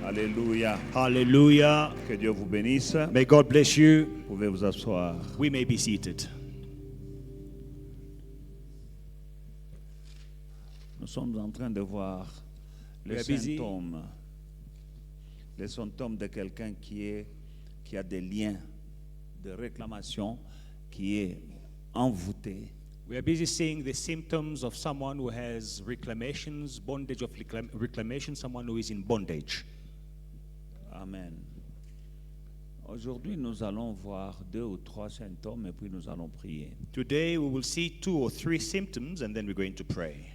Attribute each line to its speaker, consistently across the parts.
Speaker 1: Alléluia.
Speaker 2: Hallelujah.
Speaker 1: Que Dieu vous bénisse.
Speaker 2: May God bless you.
Speaker 1: Vous pouvez vous asseoir.
Speaker 2: We may be seated.
Speaker 1: Nous sommes en train de voir
Speaker 2: We
Speaker 1: les
Speaker 2: are busy.
Speaker 1: symptômes de quelqu'un qui a des liens de réclamation, qui est envoûté.
Speaker 2: We are busy seeing the symptoms of someone who has reclamations, bondage of reclamation, someone who is in bondage.
Speaker 1: Amen. Aujourd'hui, nous allons voir 2 ou 3 symptômes et puis nous allons prier.
Speaker 2: Today we will see 2 or 3 symptoms and then we're going to pray.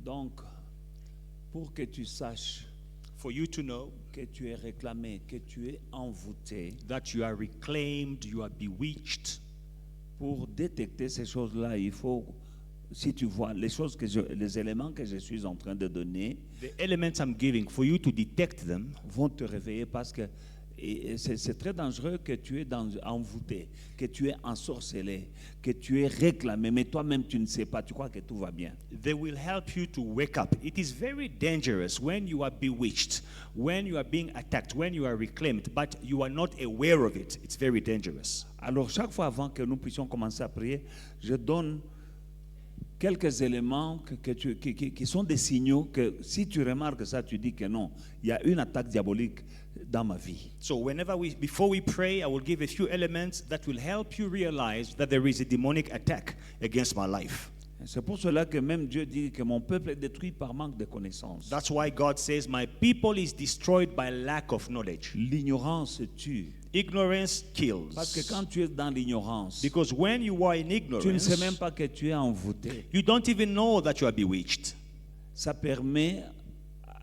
Speaker 1: Donc, pour que tu saches
Speaker 2: For you to know
Speaker 1: que tu es réclamé, que tu es envoûté,
Speaker 2: that you are reclaimed, you are bewitched.
Speaker 1: pour détecter ces choses-là, il faut, si tu vois les éléments que je suis en train de donner,
Speaker 2: The elements I'm giving, for you to detect them,
Speaker 1: vont te réveiller parce que c'est très dangereux que tu es envoûté, que tu es ensorcelé, que tu es réclamé, mais toi-même tu ne sais pas, tu crois que tout va bien.
Speaker 2: they will help you to wake up. It is very dangerous when you are bewitched, when you are being attacked, when you are reclaimed, but you are not aware of it. It's very dangerous.
Speaker 1: Alors chaque fois avant que nous puissions commencer à prier, je donne quelques éléments qui sont des signaux que si tu remarques ça, tu dis que non, il y a une attaque diabolique dans ma vie.
Speaker 2: So before we pray, I will give a few elements that will help you realize that there is a demonic attack against my life.
Speaker 1: C'est pour cela que même Dieu dit que mon peuple est détruit par manque de connaissances.
Speaker 2: That's why God says, my people is destroyed by lack of knowledge.
Speaker 1: L'ignorance tue.
Speaker 2: Ignorance
Speaker 1: Parce que
Speaker 2: kills.
Speaker 1: quand tu es dans l'ignorance,
Speaker 2: Because when you are in
Speaker 1: tu ne sais
Speaker 2: ignorance,
Speaker 1: même pas que tu es envoûté.
Speaker 2: you don't even know that you are bewitched.
Speaker 1: Ça permet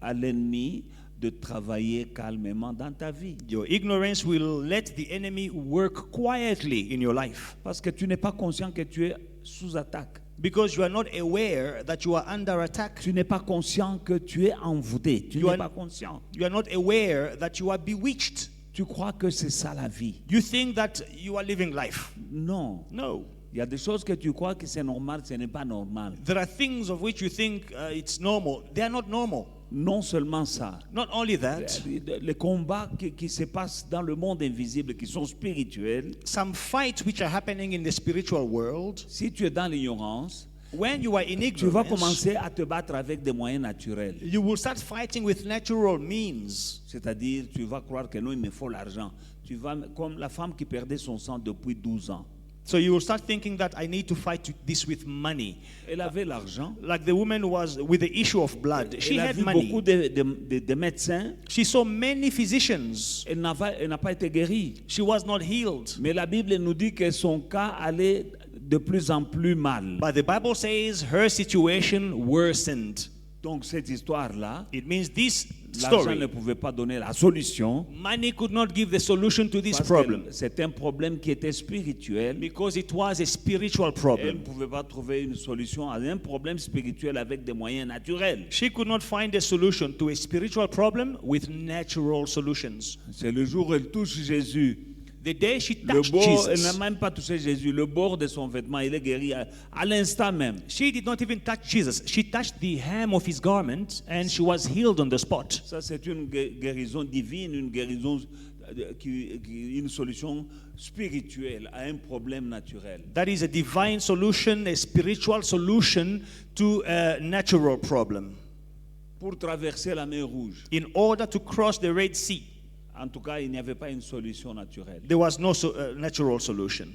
Speaker 1: à l'ennemi de travailler calmement dans ta vie.
Speaker 2: Your ignorance will let the enemy work quietly in your life.
Speaker 1: Parce que tu n'es pas conscient que tu es sous attaque.
Speaker 2: Because you are not aware that you are under attack.
Speaker 1: Tu n'es pas conscient que tu es envoûté. Tu
Speaker 2: You
Speaker 1: n'es
Speaker 2: are-
Speaker 1: pas conscient.
Speaker 2: You are not aware that you are bewitched.
Speaker 1: Tu crois que c'est ça la vie.
Speaker 2: You think that you are living life.
Speaker 1: Non.
Speaker 2: No.
Speaker 1: Il y a des choses que tu crois que c'est normal, ce n'est pas normal.
Speaker 2: There are things of which you think it's normal. They are not normal.
Speaker 1: Non seulement ça.
Speaker 2: Not only that,
Speaker 1: Les combats qui se passent dans le monde invisible, qui sont spirituels,
Speaker 2: some fights which are happening in the spiritual world,
Speaker 1: si tu es dans l'ignorance,
Speaker 2: when you are in
Speaker 1: tu vas
Speaker 2: ignorance,
Speaker 1: commencer à te battre avec des moyens naturels.
Speaker 2: you will start fighting with natural means.
Speaker 1: C'est-à-dire, tu vas croire que non, il me faut l'argent. Tu vas, comme la femme qui perdait son sang depuis 12 ans.
Speaker 2: So you will start thinking that I need to fight this with money.
Speaker 1: Elle avait l'argent.
Speaker 2: Like the woman who was with the issue of blood. She
Speaker 1: Elle a
Speaker 2: had
Speaker 1: vu beaucoup
Speaker 2: money.
Speaker 1: de médecins.
Speaker 2: She saw many physicians.
Speaker 1: Elle n'a pas été guérie.
Speaker 2: She was not healed.
Speaker 1: Mais la Bible nous dit que son cas allait de plus en plus mal.
Speaker 2: But the Bible says her situation worsened.
Speaker 1: Donc cette histoire-là,
Speaker 2: It means this
Speaker 1: l'argent ne
Speaker 2: story,
Speaker 1: pouvait pas donner la solution.
Speaker 2: money could not give the solution to this
Speaker 1: Parce
Speaker 2: problem.
Speaker 1: que c'est un problème qui était spirituel.
Speaker 2: Because it was a spiritual
Speaker 1: Elle ne
Speaker 2: problem.
Speaker 1: pouvait pas trouver une solution à un problème spirituel avec des moyens naturels.
Speaker 2: She could not find a solution to a spiritual problem with natural solutions.
Speaker 1: C'est le jour où elle touche Jésus.
Speaker 2: The day she
Speaker 1: Le
Speaker 2: touched
Speaker 1: bord, elle n'a
Speaker 2: Jesus,
Speaker 1: même pas touché Jésus. Le bord de son vêtement, il est guéri à l'instant même.
Speaker 2: she did not even touch Jesus. She touched the hem of his garment and she was healed on the spot.
Speaker 1: Ça, c'est une guérison divine, une guérison, une solution spirituelle à un problème naturel.
Speaker 2: That is a divine solution, a spiritual solution to a natural problem.
Speaker 1: Pour traverser la mer Rouge,
Speaker 2: In order to cross the Red Sea,
Speaker 1: en tout cas, il n'y avait pas une solution naturelle.
Speaker 2: there was no natural solution.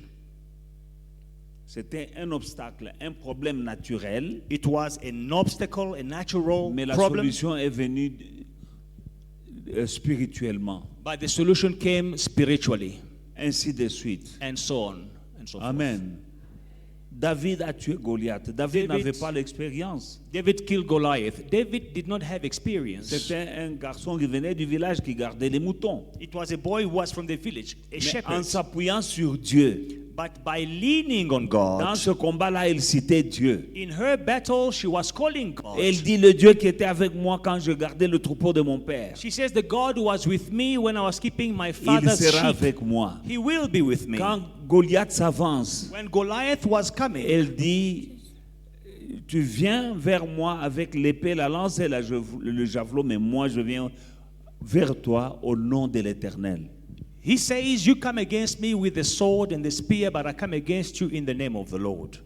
Speaker 1: C'était un obstacle, un problème naturel,
Speaker 2: It was an obstacle, a natural
Speaker 1: mais la
Speaker 2: problem,
Speaker 1: solution est venue spirituellement.
Speaker 2: but the solution came spiritually,
Speaker 1: Ainsi de suite.
Speaker 2: and so on and so forth.
Speaker 1: Amen. David a tué Goliath. David
Speaker 2: David-
Speaker 1: n'avait pas l'expérience.
Speaker 2: David killed Goliath. David did not have experience.
Speaker 1: C'était un garçon qui venait du village qui gardait les moutons.
Speaker 2: It was a boy who was from the village, a
Speaker 1: Mais en
Speaker 2: shepherd.
Speaker 1: s'appuyant sur Dieu,
Speaker 2: But by leaning on
Speaker 1: dans
Speaker 2: God,
Speaker 1: ce combat-là, il citait Dieu.
Speaker 2: in her battle, she was calling God.
Speaker 1: Et il dit, le Dieu qui était avec moi quand je gardais le troupeau de mon père,
Speaker 2: She says, the God who was with me when I was keeping my
Speaker 1: il
Speaker 2: father's
Speaker 1: sera
Speaker 2: sheep,
Speaker 1: avec moi.
Speaker 2: he will be with me.
Speaker 1: Quand Goliath s'avance,
Speaker 2: When Goliath was coming,
Speaker 1: elle dit, tu viens vers moi avec l'épée, la lance et le javelot, mais moi je viens vers toi au nom de l'Éternel.
Speaker 2: He says, you come against me with the sword and the spear, but I come against you in the name of the Lord.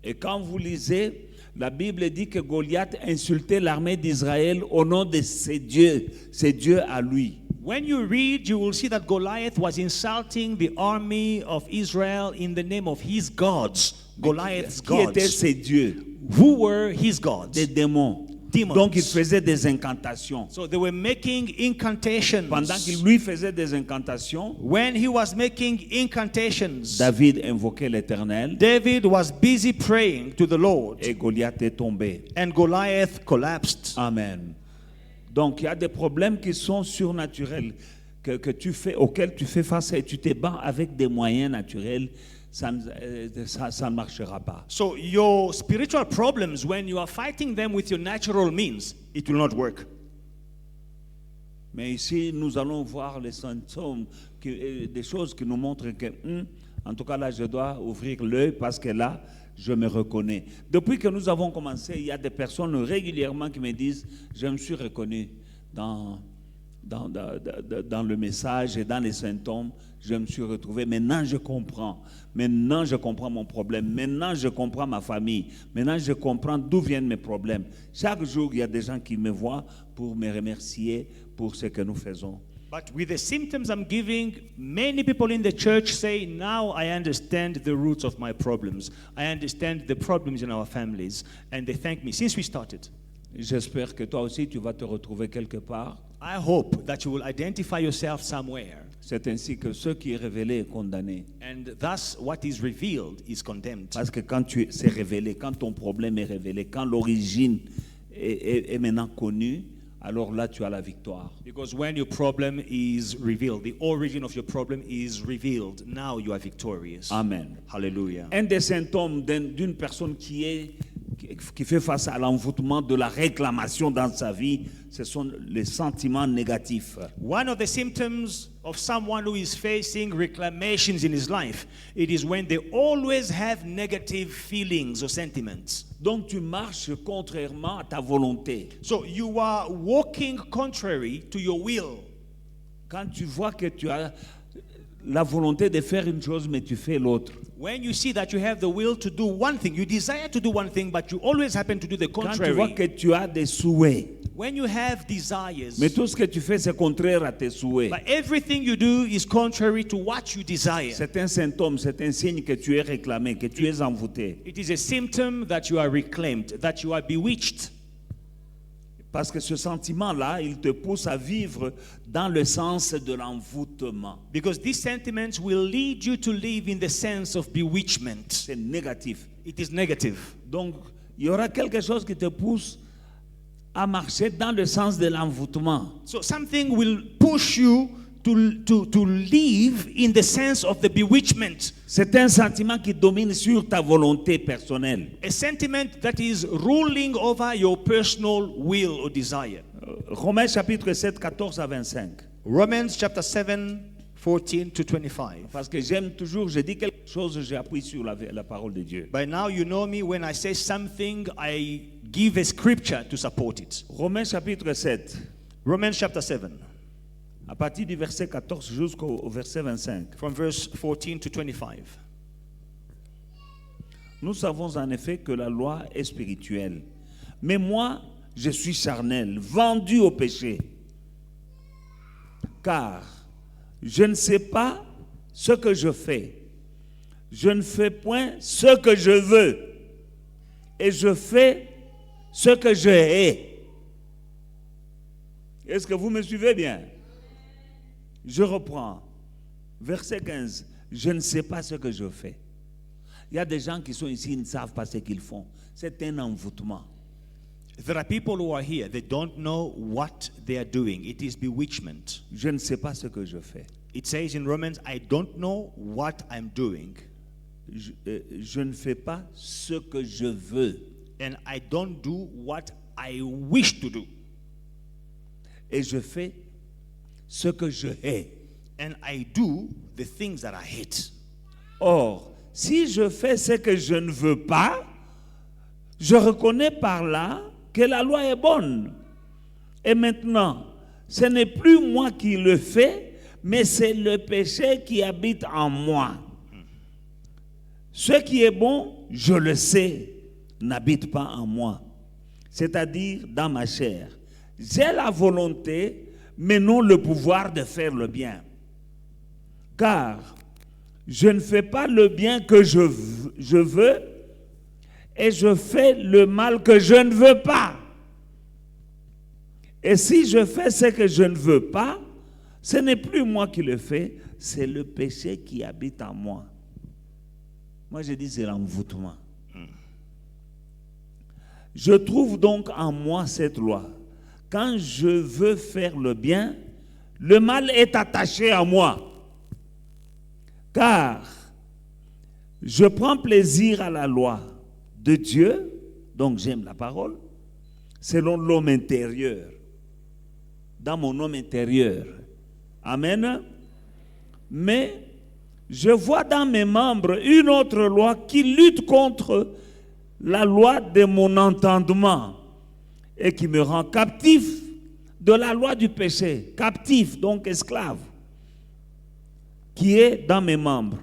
Speaker 1: Et quand vous lisez, la Bible dit que Goliath insultait l'armée d'Israël au nom de ses dieux à lui.
Speaker 2: When you read, you will see that Goliath was insulting the army of Israel in the name of his gods. Goliath's
Speaker 1: Qui étaient
Speaker 2: gods.
Speaker 1: ses dieux?
Speaker 2: Who were his gods?
Speaker 1: Des démons.
Speaker 2: Demons.
Speaker 1: Donc il faisait des incantations.
Speaker 2: So they were making incantations.
Speaker 1: Pendant qu'il lui faisait des incantations,
Speaker 2: When he was making incantations,
Speaker 1: David invoquait l'Éternel
Speaker 2: David was busy praying to the Lord,
Speaker 1: et Goliath est tombé.
Speaker 2: and Goliath collapsed.
Speaker 1: Amen. Donc il y a des problèmes qui sont surnaturels auxquels tu fais face et tu te bats avec des moyens naturels. Ça ne marchera pas.
Speaker 2: So your spiritual problems, when you are fighting them with your natural means, it will not work.
Speaker 1: Mais ici, nous allons voir les symptômes, des choses qui nous montrent que, en tout cas là, je dois ouvrir l'œil parce que là, je me reconnais. Depuis que nous avons commencé, il y a des personnes régulièrement qui me disent, je me suis reconnu dans le message et dans les symptômes, je me suis retrouvé. Maintenant, je comprends. Maintenant, je comprends mon problème. Maintenant, je comprends ma famille. Maintenant, je comprends d'où viennent mes problèmes. Chaque jour, il y a des gens qui me voient pour me remercier pour ce que nous faisons.
Speaker 2: But with the symptoms I'm giving, many people in the church say, now I understand the roots of my problems. I understand the problems in our families. And they thank me since we started.
Speaker 1: J'espère que toi aussi, tu vas te retrouver quelque part.
Speaker 2: I hope that you will identify yourself somewhere.
Speaker 1: C'est ainsi que ce qui est révélé est condamné.
Speaker 2: And thus, what is revealed is condemned.
Speaker 1: Parce que quand c'est révélé, quand ton problème est révélé, quand l'origine est maintenant connue, alors là, tu as la victoire.
Speaker 2: Because when your problem is revealed, the origin of your problem is revealed, now you are victorious.
Speaker 1: Amen.
Speaker 2: Hallelujah.
Speaker 1: Un des symptômes d'une personne qui fait face à l'envoûtement de la réclamation dans sa vie, ce sont les sentiments négatifs.
Speaker 2: One of the symptoms of someone who is facing reclamations in his life, it is when they always have negative feelings or sentiments.
Speaker 1: Donc tu marches contrairement à ta volonté.
Speaker 2: So you are walking contrary to your will.
Speaker 1: Quand tu vois que tu as la volonté de faire une chose, mais tu fais l'autre.
Speaker 2: When you see that you have the will to do one thing, you desire to do one thing, but you always happen to do the
Speaker 1: Quand tu vois
Speaker 2: contrary.
Speaker 1: que tu as des souhaits,
Speaker 2: When you have desires,
Speaker 1: mais tout ce que tu fais, c'est contraire à tes souhaits.
Speaker 2: but everything you do is contrary to what you desire.
Speaker 1: C'est un symptôme, c'est un signe que tu es réclamé, que tu es envoûté.
Speaker 2: It is a symptom that you are reclaimed, that you are bewitched.
Speaker 1: Parce que ce sentiment-là, il te pousse à vivre dans le sens de l'envoûtement.
Speaker 2: Because these sentiments will lead you to live in the sense of bewitchment.
Speaker 1: C'est négatif.
Speaker 2: It is negative.
Speaker 1: Donc, il y aura quelque chose qui te pousse à marcher dans le sens de l'envoûtement.
Speaker 2: So something will push you to live in the sense of the bewitchment.
Speaker 1: C'est un sentiment qui domine sur ta volonté personnelle.
Speaker 2: A sentiment that is ruling over your personal will or desire.
Speaker 1: Romains chapitre 7, 14 à 25.
Speaker 2: Romans chapter 7, 14 to 25.
Speaker 1: Parce que j'aime toujours, je dis quelque chose, j'appuie sur la parole de Dieu.
Speaker 2: By now you know me, when I say something, I give a scripture to support it.
Speaker 1: Romains chapitre 7,
Speaker 2: Romans chapter 7,
Speaker 1: à partir du verset 14 jusqu'au verset 25.
Speaker 2: from verse 14 to 25.
Speaker 1: Nous savons en effet que la loi est spirituelle. Mais moi, je suis charnel, vendu au péché. Car je ne sais pas ce que je fais. Je ne fais point ce que je veux. Et je fais ce que je hais. Est-ce que vous me suivez bien? Je reprends. Verset 15. Je ne sais pas ce que je fais. Il y a des gens qui sont ici, ils ne savent pas ce qu'ils font. C'est un envoûtement.
Speaker 2: There are people who are here, they don't know what they are doing. It is bewitchment.
Speaker 1: Je ne sais pas ce que je fais.
Speaker 2: It says in Romans, I don't know what I'm doing,
Speaker 1: Je ne fais pas ce que je veux.
Speaker 2: and I don't do what I wish to do,
Speaker 1: Et je fais ce que je hais.
Speaker 2: and I do the things that I hate.
Speaker 1: Or, si je fais ce que je ne veux pas, je reconnais par là que la loi est bonne. Et maintenant, ce n'est plus moi qui le fais, mais c'est le péché qui habite en moi. Ce qui est bon, je le sais, n'habite pas en moi, c'est-à-dire dans ma chair. J'ai la volonté, mais non le pouvoir de faire le bien. Car je ne fais pas le bien que je veux, et je fais le mal que je ne veux pas. Et si je fais ce que je ne veux pas, ce n'est plus moi qui le fais, c'est le péché qui habite en moi. Moi, je dis c'est l'envoûtement. Je trouve donc en moi cette loi. Quand je veux faire le bien, le mal est attaché à moi. Car je prends plaisir à la loi de Dieu, donc j'aime la parole, selon l'homme intérieur, dans mon homme intérieur. Amen. Mais je vois dans mes membres une autre loi qui lutte contre la loi de mon entendement et qui me rend captif de la loi du péché, captif, donc esclave, qui est dans mes membres.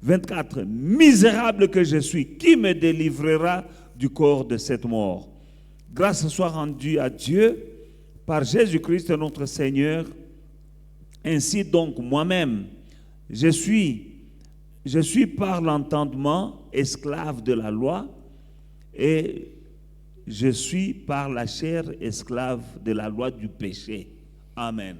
Speaker 1: 24. Misérable que je suis, qui me délivrera du corps de cette mort? Grâce soit rendue à Dieu par Jésus-Christ notre Seigneur. Ainsi donc moi-même, je suis par l'entendement esclave de la loi et je suis par la chair esclave de la loi du péché. Amen.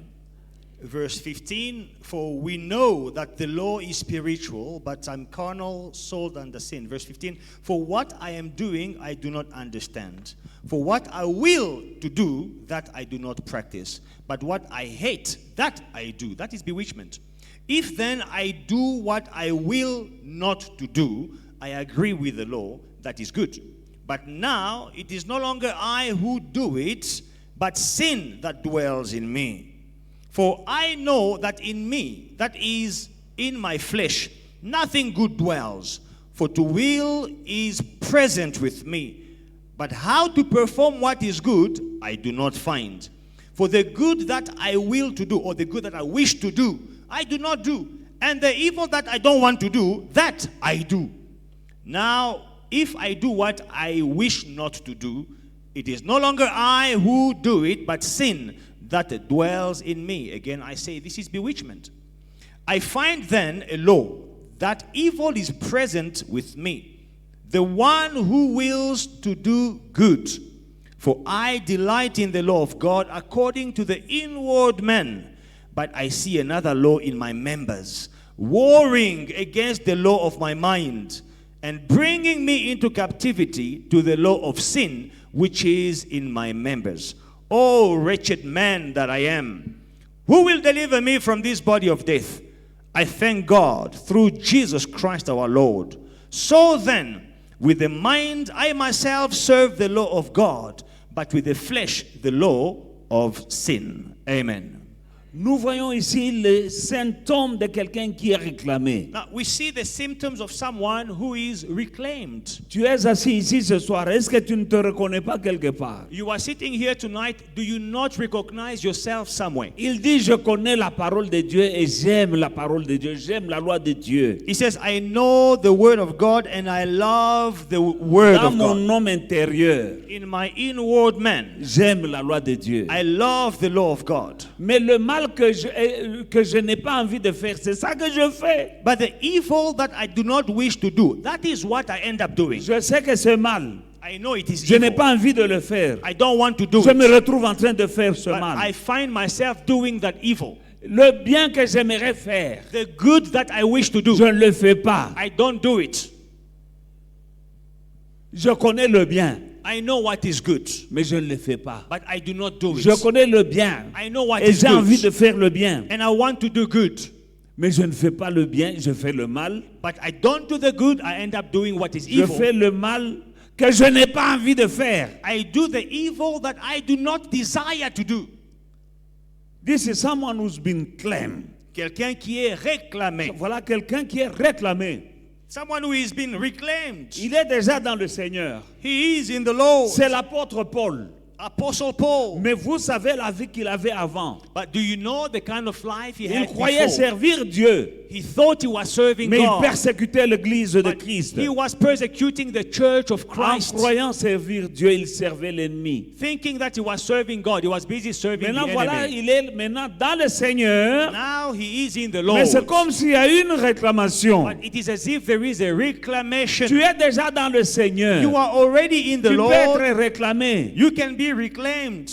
Speaker 2: Verse 15, for we know that the law is spiritual, but I'm carnal, sold under sin. Verse 15, for what I am doing, I do not understand. For what I will to do, that I do not practice. But what I hate, that I do. That is bewitchment. If then I do what I will not to do, I agree with the law, that is good. But now it is no longer I who do it, but sin that dwells in me. For I know that in me, that is, in my flesh, nothing good dwells. For to will is present with me. But how to perform what is good, I do not find. For the good that I will to do, or the good that I wish to do, I do not do. And the evil that I don't want to do, that I do. Now, if I do what I wish not to do, it is no longer I who do it, but sin that dwells in me. Again, I say this is bewitchment. I find then a law, that evil is present with me, the one who wills to do good. For I delight in the law of God according to the inward man. But I see another law in my members, warring against the law of my mind, and bringing me into captivity to the law of sin, which is in my members. O wretched man that I am, who will deliver me from this body of death? I thank God through Jesus Christ our Lord. So then, with the mind I myself serve the law of God, but with the flesh the law of sin. Amen.
Speaker 1: Nous voyons ici les symptômes de quelqu'un qui est réclamé.
Speaker 2: Now we see the symptoms of someone who is reclaimed.
Speaker 1: Tu es assis ici ce soir, est-ce que tu ne te reconnais pas quelque part?
Speaker 2: You are sitting here tonight, do you not recognize yourself somewhere?
Speaker 1: Il dit, je connais la parole de Dieu et j'aime la parole de Dieu, j'aime la loi de Dieu.
Speaker 2: He says, I know the word of God and I love the word
Speaker 1: Dans
Speaker 2: of God.
Speaker 1: mon homme intérieur,
Speaker 2: In my inward man,
Speaker 1: j'aime la loi de Dieu.
Speaker 2: I love the law of God.
Speaker 1: Mais le mal que je n'ai pas envie de faire, c'est ça que je fais.
Speaker 2: But the evil that I do not wish to do, that is what I end up doing.
Speaker 1: Je sais que c'est mal.
Speaker 2: I know it is
Speaker 1: Je n'ai
Speaker 2: evil.
Speaker 1: pas envie de le faire.
Speaker 2: I don't want to do
Speaker 1: Je me
Speaker 2: it.
Speaker 1: retrouve en train de faire ce
Speaker 2: But
Speaker 1: mal.
Speaker 2: I find myself doing that evil.
Speaker 1: Le bien que j'aimerais faire,
Speaker 2: The good that I wish to do,
Speaker 1: je ne le fais pas.
Speaker 2: I don't do it.
Speaker 1: Je connais le bien,
Speaker 2: I know what is good,
Speaker 1: mais je ne le fais pas.
Speaker 2: but I do not do
Speaker 1: Je
Speaker 2: it.
Speaker 1: connais le bien
Speaker 2: I know what
Speaker 1: et
Speaker 2: is
Speaker 1: j'ai envie de
Speaker 2: good,
Speaker 1: faire le bien,
Speaker 2: and I want to do good,
Speaker 1: mais je ne fais pas le bien, je fais le mal.
Speaker 2: but I don't do the good, I end up doing what is
Speaker 1: Je
Speaker 2: evil.
Speaker 1: fais le mal que je n'ai pas envie de faire.
Speaker 2: I do the evil that I do not desire to do.
Speaker 1: This is someone who's been claimed.
Speaker 2: Quelqu'un qui est réclamé.
Speaker 1: Voilà quelqu'un qui est réclamé.
Speaker 2: Someone who has been reclaimed.
Speaker 1: Il est déjà dans le Seigneur.
Speaker 2: He is in the Lord.
Speaker 1: C'est l'apôtre Paul.
Speaker 2: Apostle Paul.
Speaker 1: Mais vous savez la vie qu'il avait avant.
Speaker 2: But do you know the kind of life he
Speaker 1: Il
Speaker 2: had
Speaker 1: croyait
Speaker 2: before?
Speaker 1: servir Dieu,
Speaker 2: He thought he was serving
Speaker 1: mais il
Speaker 2: God.
Speaker 1: persécutait l'église de
Speaker 2: But
Speaker 1: Christ.
Speaker 2: he was persecuting the church of
Speaker 1: En
Speaker 2: Christ.
Speaker 1: croyant servir Dieu, il servait l'ennemi.
Speaker 2: Thinking that he was serving God. He was busy serving
Speaker 1: Maintenant,
Speaker 2: the
Speaker 1: voilà,
Speaker 2: enemy.
Speaker 1: il est maintenant dans le Seigneur.
Speaker 2: Now he is in the
Speaker 1: Mais c'est
Speaker 2: Lord.
Speaker 1: comme s'il y a une réclamation.
Speaker 2: But it is as if there is a reclamation.
Speaker 1: Tu es déjà dans le Seigneur.
Speaker 2: You are already in the
Speaker 1: Tu peux
Speaker 2: Lord.
Speaker 1: être réclamé.
Speaker 2: You can be reclaimed.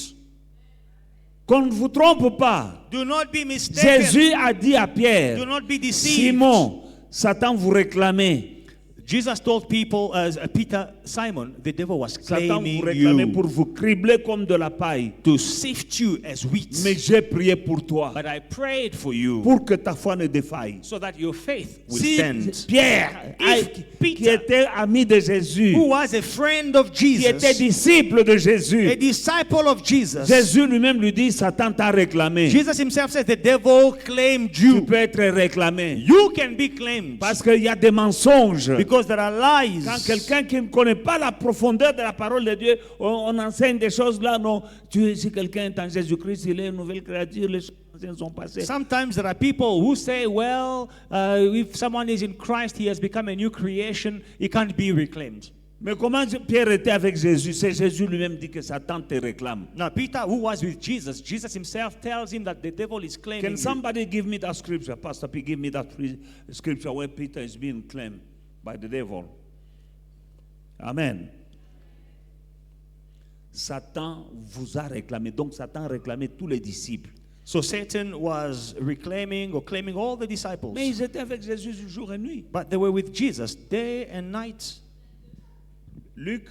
Speaker 1: Qu'on ne vous trompe pas.
Speaker 2: Do not be mistaken.
Speaker 1: Jésus a dit à Pierre,
Speaker 2: Do not be deceived.
Speaker 1: Simon, Satan vous réclamait.
Speaker 2: Jesus told Peter, Simon, the devil was
Speaker 1: Satan vous
Speaker 2: claiming
Speaker 1: réclamait
Speaker 2: you
Speaker 1: pour vous cribler comme de la paille.
Speaker 2: to sift you as wheat.
Speaker 1: Mais j'ai prié pour toi,
Speaker 2: But I prayed for you
Speaker 1: pour que ta foi ne défaille.
Speaker 2: so that your faith will
Speaker 1: Si
Speaker 2: stand.
Speaker 1: Pierre,
Speaker 2: If
Speaker 1: qui
Speaker 2: Peter,
Speaker 1: était ami de Jésus,
Speaker 2: who was a friend of
Speaker 1: qui était
Speaker 2: Jesus,
Speaker 1: disciple de
Speaker 2: a
Speaker 1: Jésus,
Speaker 2: disciple of Jesus,
Speaker 1: Jésus lui-même lui dit, Satan t'a réclamé.
Speaker 2: Jesus himself said, the devil claimed
Speaker 1: Tu
Speaker 2: you.
Speaker 1: peux être réclamé.
Speaker 2: You can be claimed
Speaker 1: Parce qu'il y a des mensonges.
Speaker 2: because there are lies.
Speaker 1: Quand quelqu'un qui ne connaît pas la profondeur de la parole de Dieu, on enseigne des choses là, non. Si quelqu'un est en Jésus-Christ, il est une nouvelle créature, les choses anciennes sont passées.
Speaker 2: Sometimes there are people who say, well, if someone is in Christ, he has become a new creation, he can't be reclaimed.
Speaker 1: Mais comment Pierre était avec Jésus? C'est Jésus lui-même dit que Satan te réclame.
Speaker 2: Now, Peter, who was with Jesus, Jesus himself tells him that the devil is claiming
Speaker 1: Can
Speaker 2: you.
Speaker 1: somebody give me that scripture? Pastor P, give me that scripture where Peter is being claimed by the devil. Amen. Satan vous a réclamé. Donc Satan a réclamé tous les disciples.
Speaker 2: So Satan was reclaiming or claiming all the disciples.
Speaker 1: Mais ils étaient avec Jésus jour et nuit.
Speaker 2: But they were with Jesus day and night.
Speaker 1: Luc,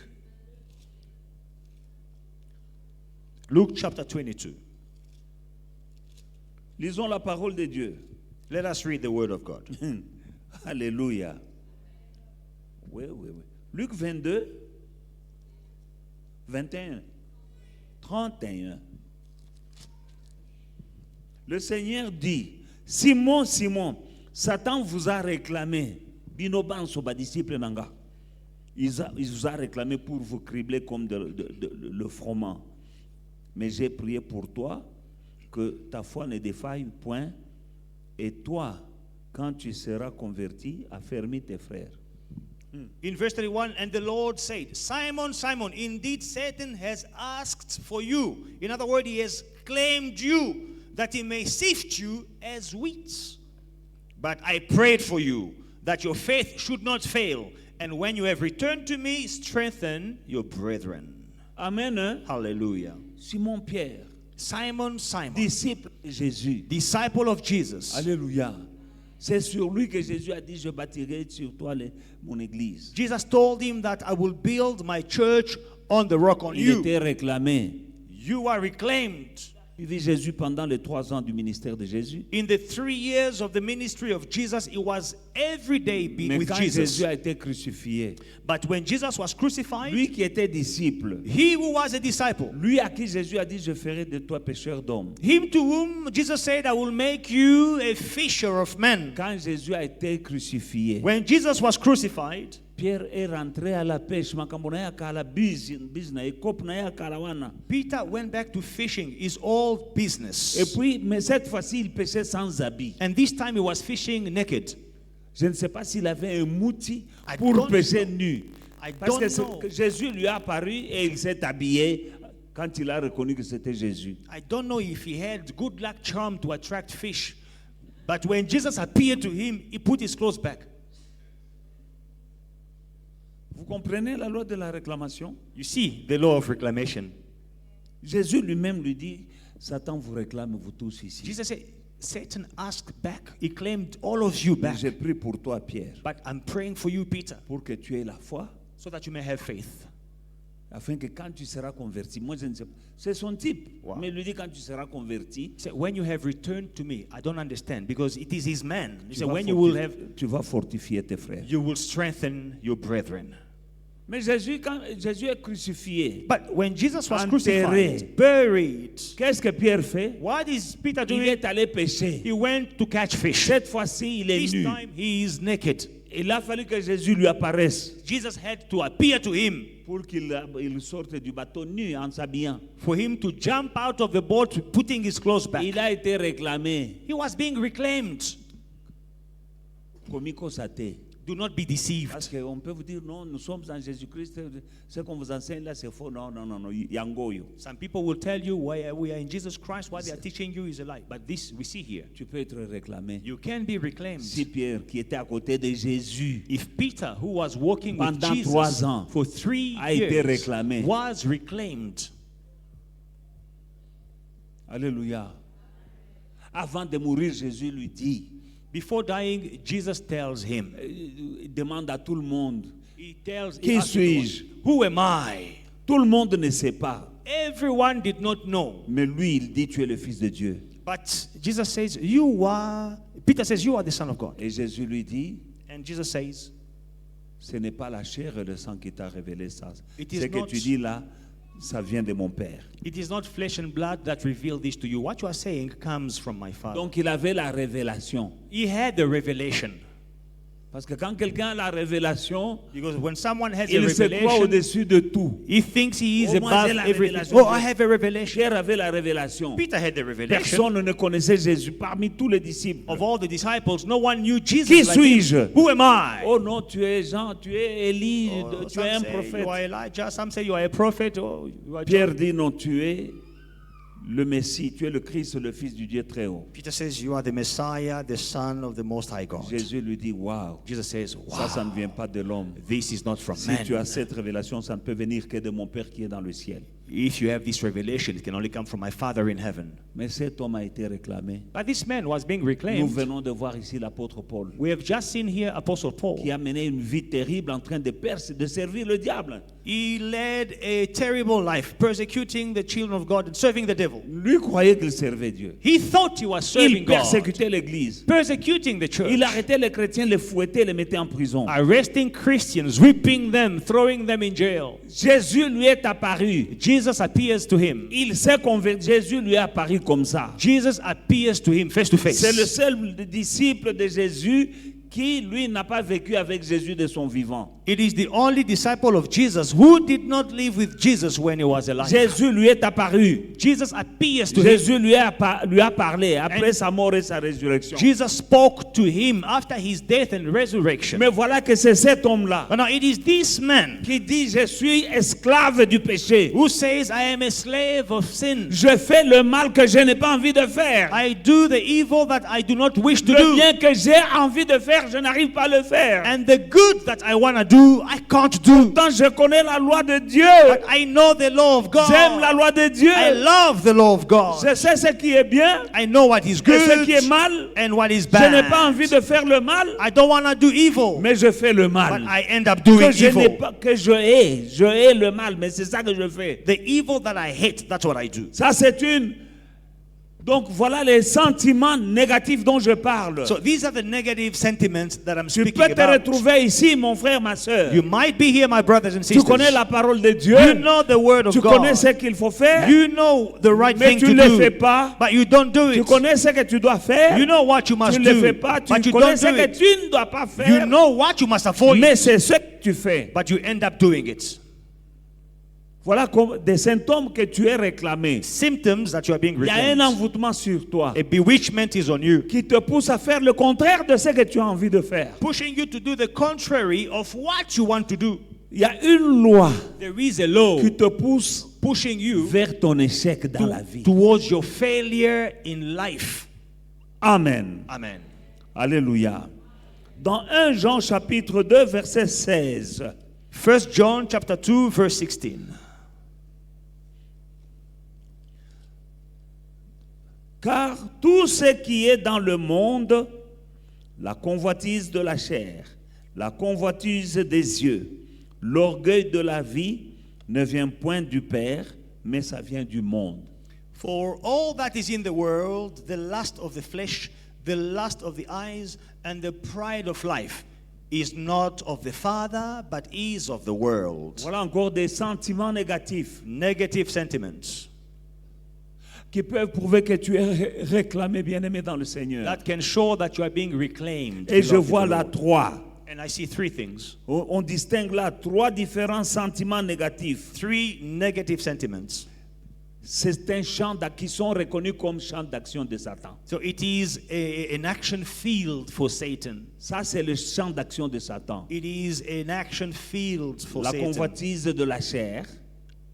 Speaker 2: Luke chapter 22.
Speaker 1: lisons la parole de Dieu.
Speaker 2: Let us read the word of God.
Speaker 1: Alléluia. Oui. Luc 22, 21, 31. Le Seigneur dit, Simon, Simon, Satan vous a réclamé. Binoban soba disciple nanga. Il vous a réclamé pour vous cribler comme le froment. Mais j'ai prié pour toi que ta foi ne défaille point. Et toi, quand tu seras converti, affermis tes frères.
Speaker 2: In verse 31, and the Lord said, Simon, Simon, indeed Satan has asked for you. In other words, he has claimed you that he may sift you as wheat. But I prayed for you that your faith should not fail. And when you have returned to me, strengthen your brethren.
Speaker 1: Amen. Hein?
Speaker 2: Hallelujah.
Speaker 1: Simon Pierre,
Speaker 2: Simon, Simon,
Speaker 1: disciple de Jésus.
Speaker 2: disciple of Jesus.
Speaker 1: Alléluia. C'est sur lui que Jésus a dit, je bâtirai sur toi mon église.
Speaker 2: Jesus told him that I will build my church on the rock, on
Speaker 1: Il
Speaker 2: you.
Speaker 1: était réclamé.
Speaker 2: You are reclaimed.
Speaker 1: Il vit Jésus pendant les 3 ans du ministère de Jésus.
Speaker 2: In the 3 years of the ministry of Jesus, it was every day
Speaker 1: Mais
Speaker 2: with
Speaker 1: quand
Speaker 2: Jesus.
Speaker 1: Jésus a été crucifié,
Speaker 2: But when Jesus was crucified,
Speaker 1: lui qui était disciple,
Speaker 2: he who was a disciple,
Speaker 1: lui à qui Jésus a dit, je ferai de toi pécheur d'hommes.
Speaker 2: him to whom Jesus said, I will make you a fisher of men.
Speaker 1: Quand Jésus a été crucifié,
Speaker 2: When Jesus was crucified,
Speaker 1: Pierre est rentré à la pêche. Makambo na ya kala busy na ekop na ya karawana.
Speaker 2: Peter went back to fishing, his old business.
Speaker 1: Et puis, mais cette fois-ci, il pêchait sans habit.
Speaker 2: And this time he was fishing naked.
Speaker 1: Je ne sais pas s'il avait un outil
Speaker 2: I
Speaker 1: pour
Speaker 2: don't
Speaker 1: pêcher
Speaker 2: know.
Speaker 1: nu.
Speaker 2: I
Speaker 1: Parce que,
Speaker 2: don't know.
Speaker 1: que Jésus lui a apparu et il s'est habillé quand il a reconnu que c'était Jésus.
Speaker 2: I don't know if he had good luck charm to attract fish. But when Jesus appeared to him, he put his clothes back.
Speaker 1: Vous comprenez la loi de la réclamation?
Speaker 2: You see the law of reclamation.
Speaker 1: Jésus lui-même lui dit, Satan vous réclame, vous tous ici.
Speaker 2: Jesus said, Satan asked back. He claimed all of you back.
Speaker 1: J'ai prié pour toi, Pierre,
Speaker 2: But I'm praying for you, Peter,
Speaker 1: pour que tu aies la foi,
Speaker 2: so that you may have faith.
Speaker 1: afin que quand tu seras converti, moi je ne sais pas, c'est son type,
Speaker 2: Wow.
Speaker 1: mais il lui dit quand tu seras converti,
Speaker 2: He said, when you have returned to me, I don't understand, because it is his man. He
Speaker 1: tu
Speaker 2: said,
Speaker 1: vas
Speaker 2: when you will
Speaker 1: fortifier-
Speaker 2: have,
Speaker 1: tu vas fortifier tes frères.
Speaker 2: you will strengthen your brethren.
Speaker 1: Mais Jésus, quand Jésus est crucifié,
Speaker 2: But when Jesus was
Speaker 1: Enterré.
Speaker 2: crucified, buried,
Speaker 1: qu'est-ce que Pierre fait?
Speaker 2: what is Peter
Speaker 1: Il
Speaker 2: doing?
Speaker 1: est allé pêcher.
Speaker 2: He went to catch fish.
Speaker 1: Cette fois-ci, il est
Speaker 2: This
Speaker 1: nu.
Speaker 2: time he is naked.
Speaker 1: Il a fallu que Jésus lui apparaisse
Speaker 2: Jesus had to appear to him
Speaker 1: pour qu'il sorte du bateau nu en s'habillant.
Speaker 2: for him to jump out of the boat putting his clothes back.
Speaker 1: Il a été réclamé,
Speaker 2: He was being reclaimed.
Speaker 1: commis constaté.
Speaker 2: Do not be deceived.
Speaker 1: Parce qu'on peut vous dire, non, nous sommes en Jésus-Christ, ce qu'on vous enseigne là, c'est faux. Non, non, non, non, yangoyo.
Speaker 2: Some people will tell you we are in Jesus Christ, what they are teaching you is a lie. But this we see here.
Speaker 1: Tu peux être réclamé.
Speaker 2: You can be reclaimed.
Speaker 1: Si Pierre, qui était à côté de Jésus,
Speaker 2: If Peter, who was walking with
Speaker 1: pendant
Speaker 2: Jesus
Speaker 1: 3 ans,
Speaker 2: for 3
Speaker 1: a été
Speaker 2: years,
Speaker 1: réclamé.
Speaker 2: was reclaimed.
Speaker 1: Alléluia. Avant de mourir, Jésus lui dit,
Speaker 2: Before dying, Jesus tells him,
Speaker 1: il demande à tout le monde,
Speaker 2: he tells,
Speaker 1: Qui
Speaker 2: he asks everyone,
Speaker 1: suis-je?
Speaker 2: Who am I?
Speaker 1: tout le monde ne sait pas.
Speaker 2: Everyone did not know.
Speaker 1: Mais lui, il dit, tu es le Fils de Dieu.
Speaker 2: But Jesus says, Peter says, you are the Son of God.
Speaker 1: Et Jésus lui dit,
Speaker 2: And Jesus says,
Speaker 1: ce n'est pas la chair et le sang qui t'a révélé ça.
Speaker 2: It is
Speaker 1: Ce que
Speaker 2: not-
Speaker 1: tu dis là, ça vient de mon Père.
Speaker 2: it is not flesh and blood that revealed this to you. What you are saying comes from my Father.
Speaker 1: Donc il avait la révélation.
Speaker 2: He had the revelation.
Speaker 1: Parce que quand quelqu'un a la révélation,
Speaker 2: Because when someone has a
Speaker 1: il se croit
Speaker 2: revelation,
Speaker 1: au-dessus de tout.
Speaker 2: he thinks he is
Speaker 1: Oh, moi,
Speaker 2: above
Speaker 1: j'ai la
Speaker 2: everything.
Speaker 1: révélation.
Speaker 2: Oh, I have a revelation.
Speaker 1: Pierre avait la révélation.
Speaker 2: Peter had the revelation.
Speaker 1: Personne ne connaissait Jésus parmi tous les disciples.
Speaker 2: Of all the disciples, no one knew Jesus.
Speaker 1: Qui
Speaker 2: like him.
Speaker 1: suis-je?
Speaker 2: Who am I?
Speaker 1: Oh non, tu es Jean, tu es Élie,
Speaker 2: Oh,
Speaker 1: tu es un
Speaker 2: some say
Speaker 1: prophète.
Speaker 2: you are Elijah. Some say you are a prophet. Oh, you are
Speaker 1: Pierre
Speaker 2: John.
Speaker 1: dit non, tu es le Messie, tu es le Christ, le Fils du Dieu très haut.
Speaker 2: Peter says you are the Messiah, the Son of the Most High God.
Speaker 1: Jésus lui dit, waouh,
Speaker 2: Jesus says,
Speaker 1: ça ne
Speaker 2: wow,
Speaker 1: vient pas de l'homme.
Speaker 2: this is not from
Speaker 1: Si
Speaker 2: man.
Speaker 1: tu as cette révélation, ça ne peut venir que de mon Père qui est dans le ciel.
Speaker 2: If you have this revelation, it can only come from my Father in heaven.
Speaker 1: Mais cet homme a été réclamé.
Speaker 2: But this man was being
Speaker 1: Nous
Speaker 2: reclaimed.
Speaker 1: venons de voir ici l'apôtre Paul,
Speaker 2: We have just seen here Apostle Paul.
Speaker 1: qui a mené une vie terrible en train de servir le diable.
Speaker 2: He led a terrible life, persecuting the children of God and serving the devil.
Speaker 1: Lui croyait qu'il servait Dieu.
Speaker 2: He thought he was serving
Speaker 1: Il
Speaker 2: God,
Speaker 1: persécutait l'église.
Speaker 2: persecuting the church,
Speaker 1: Il arrêtait les chrétiens, les fouettait, les mettait en prison.
Speaker 2: arresting Christians, whipping them, throwing them in jail.
Speaker 1: Jésus lui est apparu.
Speaker 2: Jesus appears to him.
Speaker 1: Il s'est converti. Jésus lui est apparu comme ça.
Speaker 2: Jesus appears to him face to
Speaker 1: C'est le
Speaker 2: face.
Speaker 1: seul disciple de Jésus qui, lui, n'a pas vécu avec Jésus de son vivant.
Speaker 2: It is the only disciple of Jesus who did not live with Jesus when he was alive.
Speaker 1: Jésus lui est apparu.
Speaker 2: Jesus appears to him.
Speaker 1: Jésus lui a parlé après sa mort et sa résurrection.
Speaker 2: Jesus spoke to him after his death and resurrection.
Speaker 1: Mais voilà que c'est cet homme-là
Speaker 2: But now it is this man
Speaker 1: qui dit, je suis esclave du péché.
Speaker 2: who says, I am a slave of sin.
Speaker 1: Je fais le mal que je n'ai pas envie de faire.
Speaker 2: I do the evil that I do not wish to
Speaker 1: Le
Speaker 2: do.
Speaker 1: bien que j'ai envie de faire, je n'arrive pas à le faire.
Speaker 2: And the good that I want to do, I can't do.
Speaker 1: Pourtant, je connais la loi de Dieu.
Speaker 2: But I know the law of
Speaker 1: J'aime la
Speaker 2: God.
Speaker 1: loi de Dieu.
Speaker 2: I love the law of God.
Speaker 1: Je sais ce qui est bien
Speaker 2: I know what is
Speaker 1: et ce qui est
Speaker 2: good
Speaker 1: mal.
Speaker 2: and what is
Speaker 1: Je n'ai pas
Speaker 2: bad.
Speaker 1: envie de faire le mal,
Speaker 2: I don't want to do evil,
Speaker 1: mais je fais le
Speaker 2: but
Speaker 1: mal.
Speaker 2: I end up doing
Speaker 1: Que je n'ai
Speaker 2: evil.
Speaker 1: pas, que je hais le mal, mais c'est ça que je fais.
Speaker 2: The evil that I hate, that's what I do.
Speaker 1: Ça, c'est une. Donc, voilà les sentiments négatifs dont je parle.
Speaker 2: So these are the negative sentiments that I'm
Speaker 1: Tu
Speaker 2: speaking
Speaker 1: peux te
Speaker 2: about.
Speaker 1: retrouver ici, mon frère, ma soeur.
Speaker 2: You might be here, my brothers and
Speaker 1: Tu
Speaker 2: sisters.
Speaker 1: connais la parole de Dieu.
Speaker 2: You know the word of
Speaker 1: Tu connais
Speaker 2: God.
Speaker 1: ce qu'il faut faire.
Speaker 2: You know the right
Speaker 1: Mais
Speaker 2: thing
Speaker 1: tu
Speaker 2: to
Speaker 1: ne le fais
Speaker 2: do,
Speaker 1: pas.
Speaker 2: but you don't do
Speaker 1: Tu
Speaker 2: it.
Speaker 1: connais ce que tu dois faire.
Speaker 2: You know what you must
Speaker 1: Tu ne le
Speaker 2: do,
Speaker 1: fais pas. Tu
Speaker 2: but you
Speaker 1: connais
Speaker 2: don't
Speaker 1: ce
Speaker 2: do
Speaker 1: que
Speaker 2: it.
Speaker 1: tu ne dois pas
Speaker 2: You
Speaker 1: faire.
Speaker 2: know what you must avoid,
Speaker 1: Mais c'est ce que tu fais.
Speaker 2: but you end up doing it.
Speaker 1: Voilà des symptômes que tu es réclamé.
Speaker 2: Symptoms that you are being
Speaker 1: Il y a un
Speaker 2: reclaimed.
Speaker 1: envoûtement sur toi
Speaker 2: A bewitchment is on you,
Speaker 1: qui te pousse à faire le contraire de ce que tu as envie de faire.
Speaker 2: pushing you to do the contrary of what you want to do.
Speaker 1: Il y a une loi
Speaker 2: There is a law
Speaker 1: qui te pousse
Speaker 2: pushing you
Speaker 1: vers ton échec dans la vie.
Speaker 2: towards your failure in life.
Speaker 1: Amen.
Speaker 2: Amen.
Speaker 1: Alléluia. Dans 1 Jean chapitre 2 verset 16.
Speaker 2: 1 John chapter 2 verse 16.
Speaker 1: Car tout ce qui est dans le monde, la convoitise de la chair, la convoitise des yeux, l'orgueil de la vie, ne vient point du Père, mais ça vient du monde.
Speaker 2: For all that is in the world, the lust of the flesh, the lust of the eyes, and the pride of life, is not of the Father, but is of the world.
Speaker 1: Voilà encore des sentiments négatifs
Speaker 2: Negative sentiments
Speaker 1: qui peuvent prouver que tu es réclamé, bien-aimé dans le Seigneur.
Speaker 2: that can show that you are being reclaimed.
Speaker 1: Et je
Speaker 2: beloved
Speaker 1: vois
Speaker 2: in the
Speaker 1: là
Speaker 2: Lord.
Speaker 1: 3.
Speaker 2: And I see three things,
Speaker 1: On distingue là 3 différents sentiments négatifs.
Speaker 2: three negative sentiments.
Speaker 1: C'est un champ qui sont reconnus comme champ d'action de Satan.
Speaker 2: So it is an action field for Satan.
Speaker 1: Ça, c'est le champ d'action de Satan.
Speaker 2: It is an action field for
Speaker 1: La
Speaker 2: Satan.
Speaker 1: convoitise de la chair,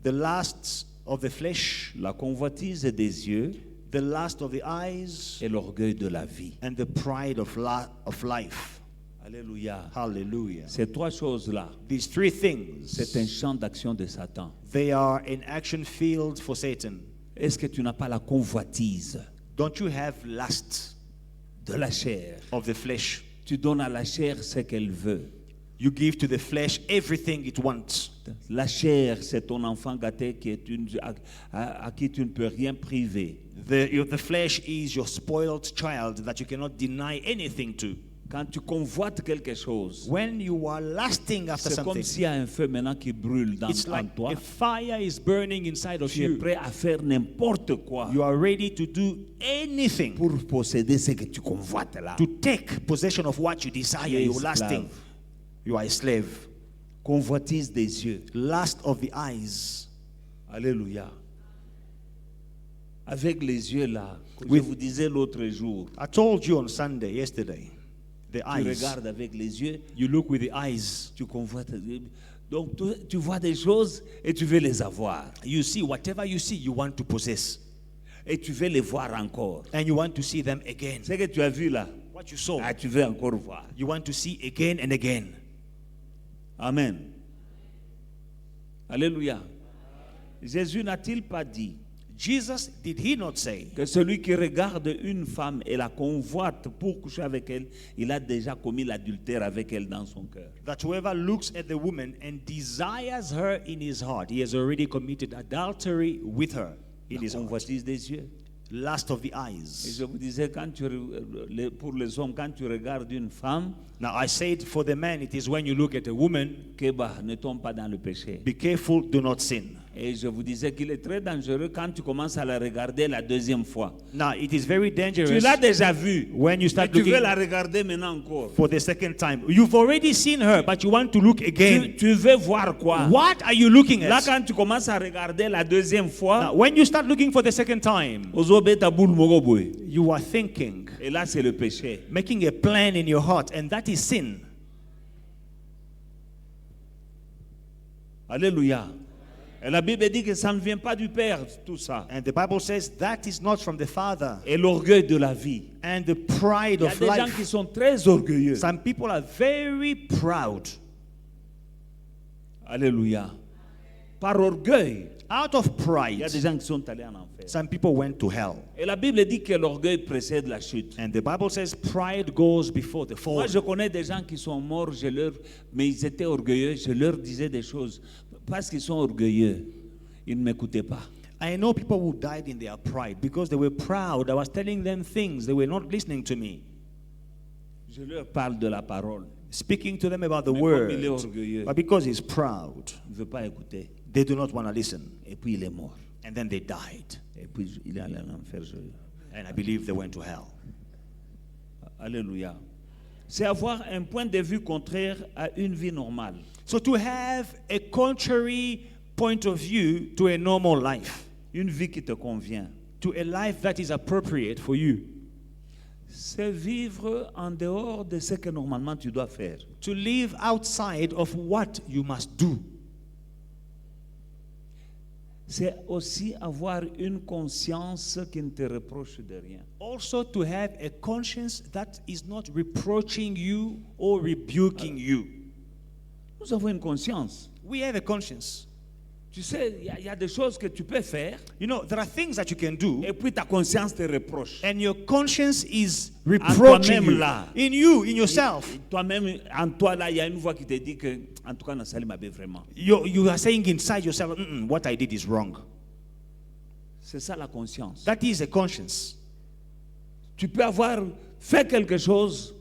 Speaker 2: The lusts of the flesh,
Speaker 1: la convoitise des yeux
Speaker 2: the lust of the eyes,
Speaker 1: et l'orgueil de la vie.
Speaker 2: and the pride of life.
Speaker 1: Alléluia.
Speaker 2: Hallelujah.
Speaker 1: Ces 3 choses-là,
Speaker 2: These three things,
Speaker 1: c'est un champ d'action de Satan.
Speaker 2: they are an action field for Satan.
Speaker 1: Est-ce que tu n'as pas la convoitise
Speaker 2: Don't you have lust
Speaker 1: de la chair?
Speaker 2: of the flesh?
Speaker 1: Tu donnes à la chair ce qu'elle veut.
Speaker 2: You give to the flesh everything it wants.
Speaker 1: La chair, c'est ton enfant gâté qui est à qui tu ne peux rien priver.
Speaker 2: The flesh is your spoiled child that you cannot deny anything to.
Speaker 1: Quand tu convoites quelque chose,
Speaker 2: When you are lusting after
Speaker 1: c'est comme
Speaker 2: something,
Speaker 1: s'il y a un feu maintenant qui brûle
Speaker 2: it's
Speaker 1: en
Speaker 2: like
Speaker 1: toi.
Speaker 2: a fire is burning inside of
Speaker 1: Tu es
Speaker 2: you.
Speaker 1: prêt à faire n'importe quoi
Speaker 2: You are ready to do anything
Speaker 1: pour posséder ce que tu convoites là.
Speaker 2: to take possession of what you desire.
Speaker 1: Tu es
Speaker 2: You're lusting.
Speaker 1: esclave.
Speaker 2: You are a slave.
Speaker 1: Convoitise des yeux.
Speaker 2: Lust of the eyes.
Speaker 1: Alléluia. Avec les yeux là, comme
Speaker 2: Oui.
Speaker 1: je vous disais l'autre jour,
Speaker 2: I told you on Sunday, yesterday, the
Speaker 1: tu
Speaker 2: eyes.
Speaker 1: regardes avec les yeux,
Speaker 2: You look with the eyes.
Speaker 1: tu convoites. Donc tu vois des choses et tu veux les avoir.
Speaker 2: You see whatever you see, you want to possess.
Speaker 1: Et tu veux les voir encore.
Speaker 2: And you want to see them again.
Speaker 1: Ce que tu as vu là,
Speaker 2: What you saw,
Speaker 1: tu veux encore voir.
Speaker 2: you want to see again and again.
Speaker 1: Amen. Alléluia. Jésus n'a-t-il pas dit
Speaker 2: Jesus, did he not say
Speaker 1: que celui qui regarde une femme et la convoite pour coucher avec elle, il a déjà commis l'adultère avec elle dans son cœur?
Speaker 2: that whoever looks at the woman and desires her in his heart, he has already committed adultery with her in
Speaker 1: La
Speaker 2: his heart.
Speaker 1: convoitise des yeux.
Speaker 2: Lust of the
Speaker 1: Et
Speaker 2: eyes.
Speaker 1: je vous disais, pour les hommes, quand tu regardes une femme,
Speaker 2: Now I said for the man, it is when you look at a woman,
Speaker 1: que ne tombe pas dans le péché.
Speaker 2: be careful, do not sin.
Speaker 1: Et je vous disais qu'il est très dangereux quand tu commences à la regarder la deuxième fois.
Speaker 2: Now it is very
Speaker 1: Tu
Speaker 2: dangerous
Speaker 1: l'as déjà vue.
Speaker 2: when you
Speaker 1: Et
Speaker 2: start
Speaker 1: tu veux
Speaker 2: looking
Speaker 1: la regarder maintenant encore.
Speaker 2: for the second time. You've already seen her, but you want to look again.
Speaker 1: Tu veux voir quoi?
Speaker 2: What are you looking
Speaker 1: Là,
Speaker 2: at?
Speaker 1: quand tu commences à regarder la deuxième fois,
Speaker 2: Now, when you start looking for the second time,
Speaker 1: ozobeta boule moko boye.
Speaker 2: you are thinking,
Speaker 1: Et là, c'est le péché.
Speaker 2: making a plan in your heart, and that is sin.
Speaker 1: Alléluia. Et la Bible dit que ça ne vient pas du Père, tout ça.
Speaker 2: And the Bible says that is not from the Father.
Speaker 1: Et l'orgueil de la vie.
Speaker 2: And the pride
Speaker 1: Il y a
Speaker 2: of
Speaker 1: des gens qui
Speaker 2: life.
Speaker 1: sont très orgueilleux.
Speaker 2: Some people are very proud.
Speaker 1: Alléluia. Par orgueil,
Speaker 2: Out of
Speaker 1: il y
Speaker 2: pride,
Speaker 1: a des gens qui sont allés en enfer.
Speaker 2: some people went to hell.
Speaker 1: Et la Bible dit que l'orgueil précède la chute.
Speaker 2: And the Bible says pride goes before the fall.
Speaker 1: Moi, je connais des gens qui sont morts, mais ils étaient orgueilleux. Je leur disais des choses. Parce qu'ils sont orgueilleux, ils ne m'écoutaient pas.
Speaker 2: I know people who died in their pride because they were proud. I was telling them things. They were not listening to me.
Speaker 1: Je leur parle de la parole.
Speaker 2: Speaking to them about the
Speaker 1: Mais
Speaker 2: word.
Speaker 1: comme il est orgueilleux,
Speaker 2: But because he's proud,
Speaker 1: il ne veut pas écouter.
Speaker 2: they do not want to listen.
Speaker 1: Et puis il est mort.
Speaker 2: And then they died.
Speaker 1: Et puis il est allé en enfer.
Speaker 2: And I believe they went to hell.
Speaker 1: Alléluia. C'est avoir un point de vue contraire à une vie normale.
Speaker 2: So to have a contrary point of view to a normal life,
Speaker 1: Une vie qui te convient.
Speaker 2: to a life that is appropriate for you,
Speaker 1: C'est vivre en dehors de ce que normalement tu dois faire.
Speaker 2: to live outside of what you must do.
Speaker 1: C'est aussi avoir une conscience qui ne te reproche de rien.
Speaker 2: Also to have a conscience that is not reproaching you or rebuking you.
Speaker 1: Nous avons une conscience.
Speaker 2: We have a conscience.
Speaker 1: Tu sais, il y a des choses que tu peux faire
Speaker 2: You know, there are things that you can do,
Speaker 1: et puis ta conscience te reproche.
Speaker 2: and your conscience is
Speaker 1: toi-même
Speaker 2: reproaching you.
Speaker 1: là.
Speaker 2: In you, in yourself.
Speaker 1: Et toi-même, en toi là, il y a une voix qui te dit que, en tout cas, Nassali m'avait vraiment.
Speaker 2: You are saying inside yourself, what I did is wrong.
Speaker 1: C'est ça la conscience.
Speaker 2: That is a conscience.
Speaker 1: Tu peux avoir fait quelque chose,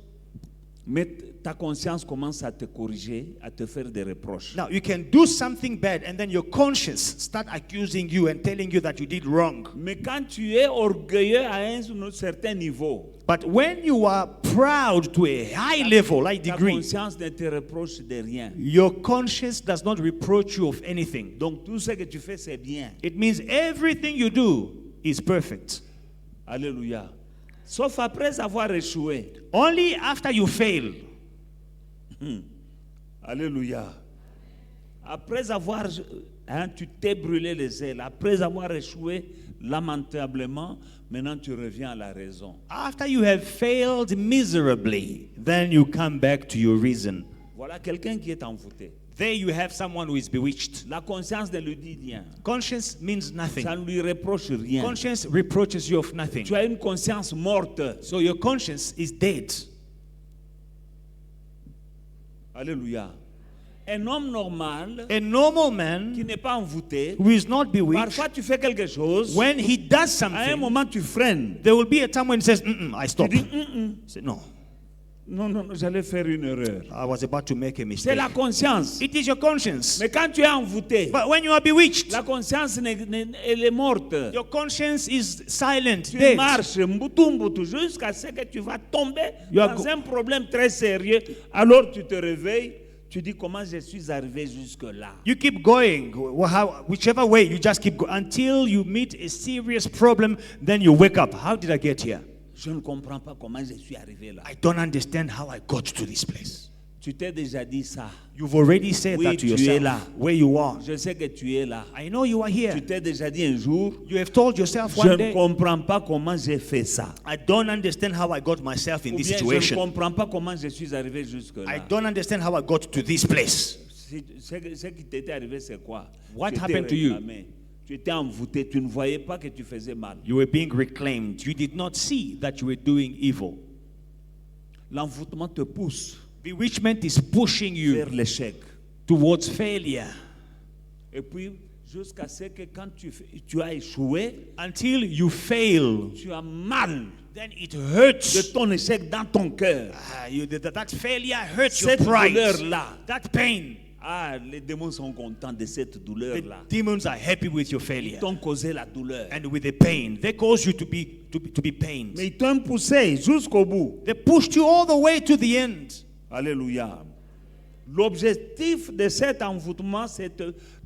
Speaker 1: mais ta conscience commence à te corriger, à te faire des reproches.
Speaker 2: Now, you can do something bad and then your conscience start accusing you and telling you that you did wrong.
Speaker 1: Mais quand tu es orgueilleux à un certain niveau,
Speaker 2: But when you are proud to a high level, high
Speaker 1: ta
Speaker 2: degree,
Speaker 1: conscience ne te reproche de rien.
Speaker 2: your conscience does not reproach you of anything.
Speaker 1: Donc tout ce que tu fais, c'est bien.
Speaker 2: It means everything you do is perfect.
Speaker 1: Alléluia. Sauf après avoir échoué.
Speaker 2: Only after you fail,
Speaker 1: Alléluia. Après avoir, tu t'es brûlé les ailes. Après avoir échoué lamentablement, maintenant tu reviens à la raison.
Speaker 2: after you have failed miserably, then you come back to your reason.
Speaker 1: Voilà quelqu'un qui est envoûté.
Speaker 2: There you have someone who is bewitched.
Speaker 1: La conscience ne lui dit rien.
Speaker 2: Conscience means nothing.
Speaker 1: Ça ne lui reproche rien.
Speaker 2: Conscience reproaches you of nothing.
Speaker 1: Tu as une conscience morte.
Speaker 2: So your conscience is dead.
Speaker 1: Alléluia. Un homme normal
Speaker 2: A normal
Speaker 1: qui
Speaker 2: man
Speaker 1: n'est pas envoûté,
Speaker 2: who is not bewitched,
Speaker 1: parfois tu fais quelque chose,
Speaker 2: when he does
Speaker 1: à un
Speaker 2: something,
Speaker 1: moment tu freines.
Speaker 2: there will be a time when he says, I
Speaker 1: Tu
Speaker 2: stop.
Speaker 1: dis,
Speaker 2: Say, no,
Speaker 1: non, non, non, j'allais faire une erreur.
Speaker 2: I was about to make a
Speaker 1: C'est
Speaker 2: mistake.
Speaker 1: la conscience.
Speaker 2: It is your conscience.
Speaker 1: Mais quand tu es envoûté,
Speaker 2: But when you are bewitched,
Speaker 1: la conscience, elle est morte.
Speaker 2: your conscience is silent,
Speaker 1: Tu
Speaker 2: dead.
Speaker 1: marches mboutou, jusqu'à ce que tu vas tomber
Speaker 2: You are
Speaker 1: dans un problème très sérieux. Alors tu te réveilles, tu dis comment je suis arrivé jusque-là.
Speaker 2: You keep going, whichever way, you just keep going until you meet a serious problem, then you wake up. How did I get here?
Speaker 1: Je ne comprends pas comment je suis arrivé là.
Speaker 2: I don't understand how I got to this place.
Speaker 1: Tu t'es déjà dit ça.
Speaker 2: You've already said
Speaker 1: Oui,
Speaker 2: that to
Speaker 1: tu es
Speaker 2: yourself,
Speaker 1: là.
Speaker 2: where you are.
Speaker 1: Je sais que tu es là.
Speaker 2: I know you are here.
Speaker 1: Tu t'es déjà dit un jour,
Speaker 2: You have told yourself
Speaker 1: je
Speaker 2: one
Speaker 1: ne
Speaker 2: day,
Speaker 1: comprends pas comment j'ai fait ça.
Speaker 2: I don't understand how I got myself in
Speaker 1: Ou
Speaker 2: this
Speaker 1: bien je ne
Speaker 2: situation.
Speaker 1: comprends pas comment je suis arrivé
Speaker 2: I
Speaker 1: jusque-là.
Speaker 2: don't understand how I got to this place.
Speaker 1: Ce qui t'était arrivé, c'est quoi?
Speaker 2: What
Speaker 1: Tu t'es
Speaker 2: happened to you?
Speaker 1: réclamé. Tu étais envoûté, tu ne voyais pas que tu faisais mal.
Speaker 2: You were being reclaimed. You did not see that you were doing evil.
Speaker 1: L'envoûtement te pousse
Speaker 2: Bewitchment is pushing
Speaker 1: vers
Speaker 2: you
Speaker 1: l'échec.
Speaker 2: towards failure
Speaker 1: Et puis, jusqu'à ce que quand tu as échoué,
Speaker 2: until you fail.
Speaker 1: tu as mal
Speaker 2: Then it
Speaker 1: de
Speaker 2: hurts.
Speaker 1: ton échec dans ton cœur.
Speaker 2: That failure hurts your
Speaker 1: Cette
Speaker 2: pride.
Speaker 1: douleur-là.
Speaker 2: That pain.
Speaker 1: Ah, les démons sont contents de cette
Speaker 2: The
Speaker 1: douleur-là.
Speaker 2: demons are happy with your
Speaker 1: Ils
Speaker 2: failure
Speaker 1: t'ont causé la douleur.
Speaker 2: and with the pain. They cause you to be pained.
Speaker 1: Mais ils t'ont poussé jusqu'au bout.
Speaker 2: They pushed you all the way to the end.
Speaker 1: Alléluia. L'objectif de cet envoûtement, c'est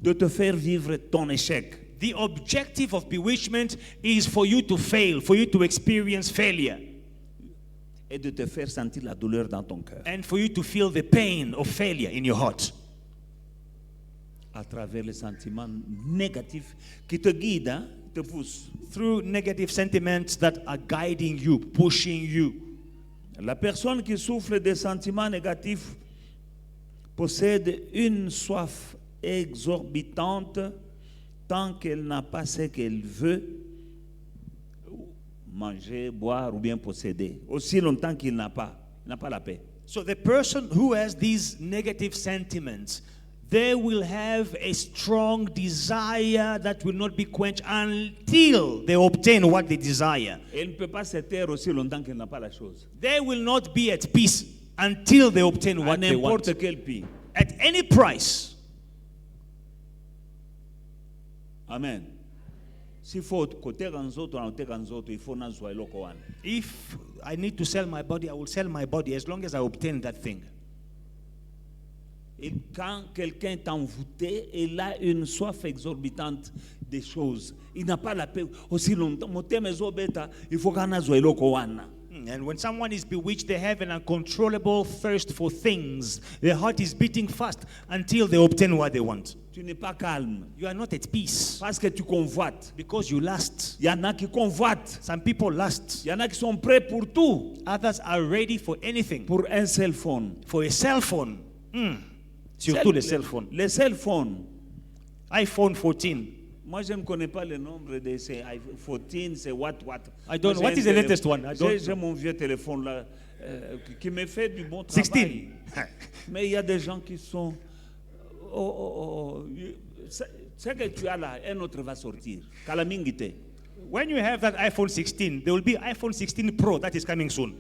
Speaker 1: de te faire vivre ton échec.
Speaker 2: The objective of bewitchment is for you to fail, for you to experience failure,
Speaker 1: Et de te faire sentir la douleur dans ton cœur.
Speaker 2: and for you to feel the pain of failure in your heart.
Speaker 1: À travers les sentiments négatifs qui te guident, hein, te poussent.
Speaker 2: Through negative sentiments that are guiding you, pushing you.
Speaker 1: La personne qui souffre des sentiments négatifs possède une soif exorbitante tant qu'elle n'a pas ce qu'elle veut, manger, boire ou bien posséder. Aussi longtemps qu'il n'a pas la paix.
Speaker 2: So the person who has these negative sentiments, they will have a strong desire that will not be quenched until they obtain what they desire.
Speaker 1: Elle ne peut pas se taire aussi longtemps qu'elle n'a pas la chose.
Speaker 2: They will not be at peace until they obtain
Speaker 1: À
Speaker 2: what they want.
Speaker 1: n'importe quel prix.
Speaker 2: At any price.
Speaker 1: Amen. S'il faut côté ganzoto na côté ganzoto, il faut nazwa eloko wana.
Speaker 2: If I need to sell my body, I will sell my body as long as I obtain that thing.
Speaker 1: Et quand quelqu'un est envoûté, il a une soif exorbitante des choses. Il n'a pas la paix aussi longtemps. Il faut qu'on nazwa eloko wana.
Speaker 2: And when someone is bewitched, they have an uncontrollable thirst for things. Their heart is beating fast until they obtain what they want.
Speaker 1: Tu n'es pas calme
Speaker 2: You are not at peace
Speaker 1: parce que tu convoites.
Speaker 2: because you lust.
Speaker 1: Il y en a qui convoitent.
Speaker 2: Some people lust.
Speaker 1: Il y en a qui sont prêts pour tout.
Speaker 2: Others are ready for anything.
Speaker 1: Pour un seul phone.
Speaker 2: For a cell phone. Surtout le cell phone.
Speaker 1: Les cell phones.
Speaker 2: iPhone 14.
Speaker 1: Moi, je ne connais pas le nombre de ces iPhone 14, c'est what.
Speaker 2: I don't know.
Speaker 1: Moi,
Speaker 2: What
Speaker 1: j'ai
Speaker 2: is the
Speaker 1: un
Speaker 2: latest one? I don't
Speaker 1: J'ai mon vieux téléphone là qui me fait du bon
Speaker 2: 16.
Speaker 1: travail. Mais il y a des gens qui sont... Ce que tu as là, un autre va sortir. Kalamingite.
Speaker 2: When you have that iPhone 16, there will be iPhone 16 Pro that is coming soon.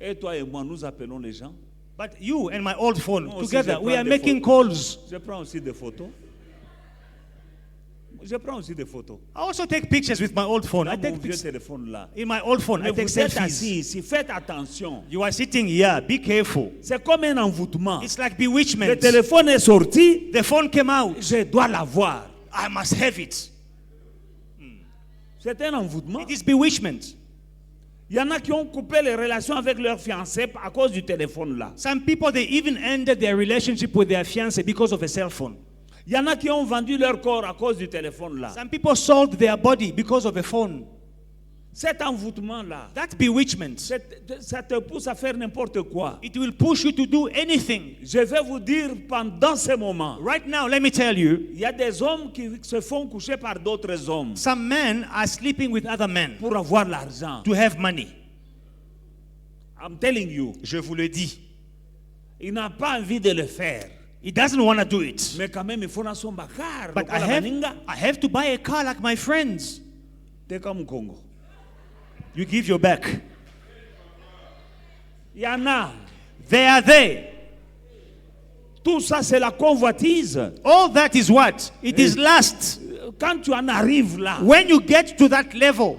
Speaker 1: Et toi et moi, nous appelons les gens.
Speaker 2: But you and my old phone,
Speaker 1: Moi aussi,
Speaker 2: together,
Speaker 1: je
Speaker 2: we
Speaker 1: prends
Speaker 2: are
Speaker 1: des
Speaker 2: making
Speaker 1: photos.
Speaker 2: calls.
Speaker 1: Je prends aussi des photos. Je prends aussi des photos.
Speaker 2: I also take pictures with my old phone. I
Speaker 1: Dans
Speaker 2: take
Speaker 1: mon vieux
Speaker 2: pictures
Speaker 1: téléphone là.
Speaker 2: in my old phone.
Speaker 1: Mais
Speaker 2: I take
Speaker 1: vous êtes assis
Speaker 2: selfies.
Speaker 1: ici, faites attention.
Speaker 2: You are sitting here. Be careful.
Speaker 1: C'est comme un envoûtement.
Speaker 2: It's like
Speaker 1: Le
Speaker 2: bewitchment.
Speaker 1: téléphone est sorti,
Speaker 2: The phone came out.
Speaker 1: je dois l'avoir.
Speaker 2: I must have it.
Speaker 1: C'est un envoûtement.
Speaker 2: It is bewitchment.
Speaker 1: Il y en a qui ont coupé les relations avec leur fiancé à cause du téléphone là.
Speaker 2: Some people, they even ended their relationship with their fiancé because of a cell phone.
Speaker 1: Il y en a qui ont vendu leur corps à cause du téléphone là.
Speaker 2: Some people sold their body because of a phone.
Speaker 1: Cet envoûtement là,
Speaker 2: That bewitchment,
Speaker 1: ça te pousse à faire n'importe quoi.
Speaker 2: it will push you to do anything.
Speaker 1: Je vais vous dire pendant ces moments,
Speaker 2: Right now, let me tell you,
Speaker 1: il y a des hommes qui se font coucher par d'autres hommes
Speaker 2: some men are sleeping with other men
Speaker 1: pour avoir l'argent.
Speaker 2: to have money.
Speaker 1: I'm telling you,
Speaker 2: Je vous le dis.
Speaker 1: il n'a pas envie de le faire.
Speaker 2: He doesn't want to do it.
Speaker 1: Mais quand même, il faut na son bakar.
Speaker 2: But I have to buy a car like my friends.
Speaker 1: T'es comme Congo.
Speaker 2: You give your back.
Speaker 1: Il y en a.
Speaker 2: They are there.
Speaker 1: Tout ça, c'est la convoitise.
Speaker 2: All that is what? It is lust.
Speaker 1: Quand tu en arrives là,
Speaker 2: When you get to that level,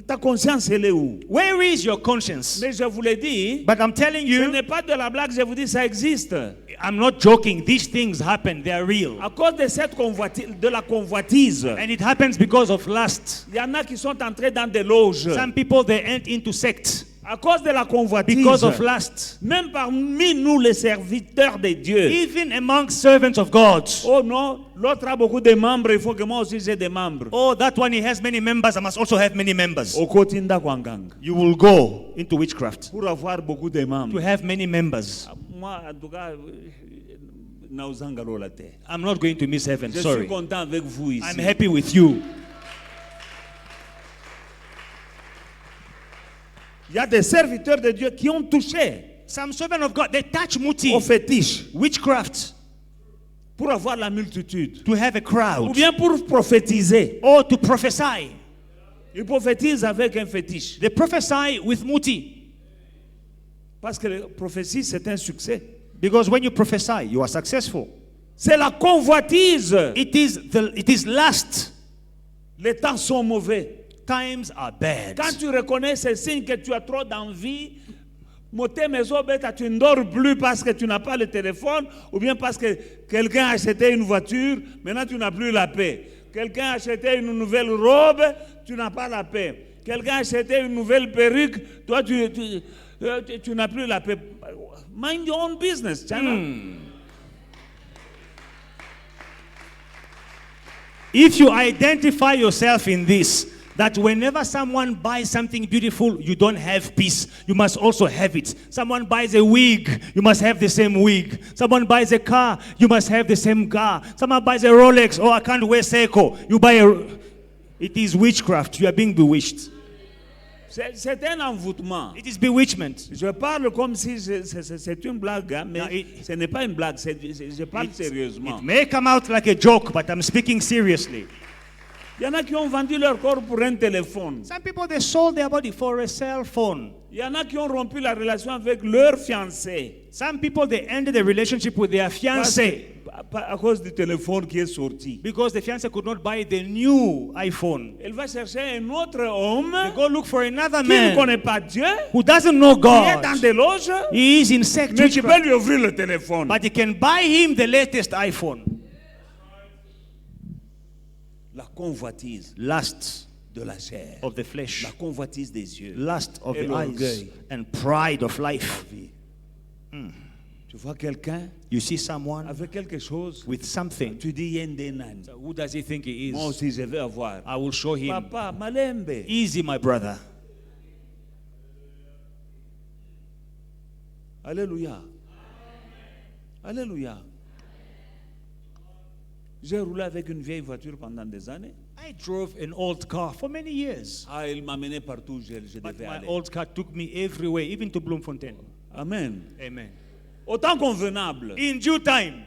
Speaker 1: ta conscience, elle est où?
Speaker 2: where is your conscience?
Speaker 1: Mais je vous l'ai dit,
Speaker 2: But I'm telling
Speaker 1: ce
Speaker 2: you,
Speaker 1: n'est pas de la blague, je vous dis, ça existe.
Speaker 2: I'm not joking. These things happen. They are real.
Speaker 1: À cause de cette de la convoitise,
Speaker 2: And it happens because of lust.
Speaker 1: il y en a qui sont entrés dans des loges.
Speaker 2: Some people, they enter into sects
Speaker 1: À cause de la convoitise,
Speaker 2: because of lust.
Speaker 1: même parmi nous, les serviteurs de Dieu.
Speaker 2: Even among servants of God.
Speaker 1: Oh non, l'autre a beaucoup de membres, il faut que moi aussi j'ai des membres.
Speaker 2: Oh, that one, he has many members. I must also have many members.
Speaker 1: Okotinda kwanganga.
Speaker 2: You will go into witchcraft
Speaker 1: Pour avoir beaucoup de
Speaker 2: to
Speaker 1: membres.
Speaker 2: have many members.
Speaker 1: Moi, en tout cas, nauzanga lola te.
Speaker 2: I'm not going to miss heaven.
Speaker 1: Je suis
Speaker 2: Sorry.
Speaker 1: content avec vous ici.
Speaker 2: I'm happy with you.
Speaker 1: Il y a des serviteurs de Dieu qui ont touché
Speaker 2: Some servant of God, they touch muti,
Speaker 1: au fétiche
Speaker 2: witchcraft,
Speaker 1: pour avoir la multitude.
Speaker 2: to have a
Speaker 1: Ou
Speaker 2: crowd
Speaker 1: bien pour prophétiser.
Speaker 2: or to prophesy.
Speaker 1: Ils prophétisent avec un fétiche.
Speaker 2: They prophesy with muti.
Speaker 1: Parce que la prophétie, c'est un succès.
Speaker 2: Because when you prophesy, you are successful.
Speaker 1: C'est la convoitise.
Speaker 2: It is lust.
Speaker 1: Les temps sont mauvais.
Speaker 2: Times are bad.
Speaker 1: Quand tu reconnais ces signes que tu as trop d'envie, tu ne dors plus parce que tu n'as pas le téléphone ou bien parce que quelqu'un a acheté une voiture, maintenant tu n'as plus la paix. Quelqu'un a acheté une nouvelle robe, tu n'as pas la paix. Quelqu'un a acheté une nouvelle perruque, toi tu n'as plus la paix. Mind your own business, China.
Speaker 2: If you identify yourself in this, that whenever someone buys something beautiful, you don't have peace. You must also have it. Someone buys a wig, you must have the same wig. Someone buys a car, you must have the same car. Someone buys a Rolex, oh, I can't wear Seiko. You buy It is witchcraft. You are being bewitched.
Speaker 1: C'est un envoûtement.
Speaker 2: It is bewitchment.
Speaker 1: Je parle comme si c'est une blague, hein, mais
Speaker 2: No,
Speaker 1: ce n'est pas une blague, je parle sérieusement.
Speaker 2: It may come out like a joke, but I'm speaking seriously.
Speaker 1: Il y en a qui ont vendu leur corps pour un téléphone.
Speaker 2: Some people, they sold their body for a cell phone.
Speaker 1: Il y en a qui ont rompu la relation avec leur fiancé.
Speaker 2: Some people, they ended the relationship with their fiancé
Speaker 1: À cause du téléphone qui est sorti.
Speaker 2: because the fiancé could not buy the new iPhone.
Speaker 1: Elle va chercher un autre homme
Speaker 2: They go look for another
Speaker 1: qui ne
Speaker 2: man
Speaker 1: connaît pas Dieu,
Speaker 2: who doesn't know
Speaker 1: qui est dans
Speaker 2: God.
Speaker 1: des loges,
Speaker 2: He is in sect
Speaker 1: mais qui peut
Speaker 2: witchcraft,
Speaker 1: lui ouvrir le téléphone.
Speaker 2: but he can buy him the latest iPhone.
Speaker 1: La convoitise
Speaker 2: Lust
Speaker 1: de la chair,
Speaker 2: of the flesh,
Speaker 1: la convoitise des yeux.
Speaker 2: lust of
Speaker 1: Et
Speaker 2: the eyes,
Speaker 1: l'orgueil.
Speaker 2: and pride of life.
Speaker 1: Tu vois quelqu'un
Speaker 2: You see someone
Speaker 1: avec quelque chose,
Speaker 2: with something.
Speaker 1: tu dis Yendenan.
Speaker 2: Who does he think he
Speaker 1: Moi
Speaker 2: is?
Speaker 1: aussi je vais avoir.
Speaker 2: I will show him.
Speaker 1: Papa, Malembe.
Speaker 2: Easy, my brother.
Speaker 1: Alléluia. Alléluia. J'ai roulé avec une vieille voiture pendant des années.
Speaker 2: I drove an old car for many years.
Speaker 1: Ah, il m'a mené partout où je
Speaker 2: But
Speaker 1: devais
Speaker 2: my
Speaker 1: aller.
Speaker 2: old car took me everywhere, even to Bloemfontein.
Speaker 1: Amen.
Speaker 2: Amen.
Speaker 1: Au temps convenable,
Speaker 2: In due time,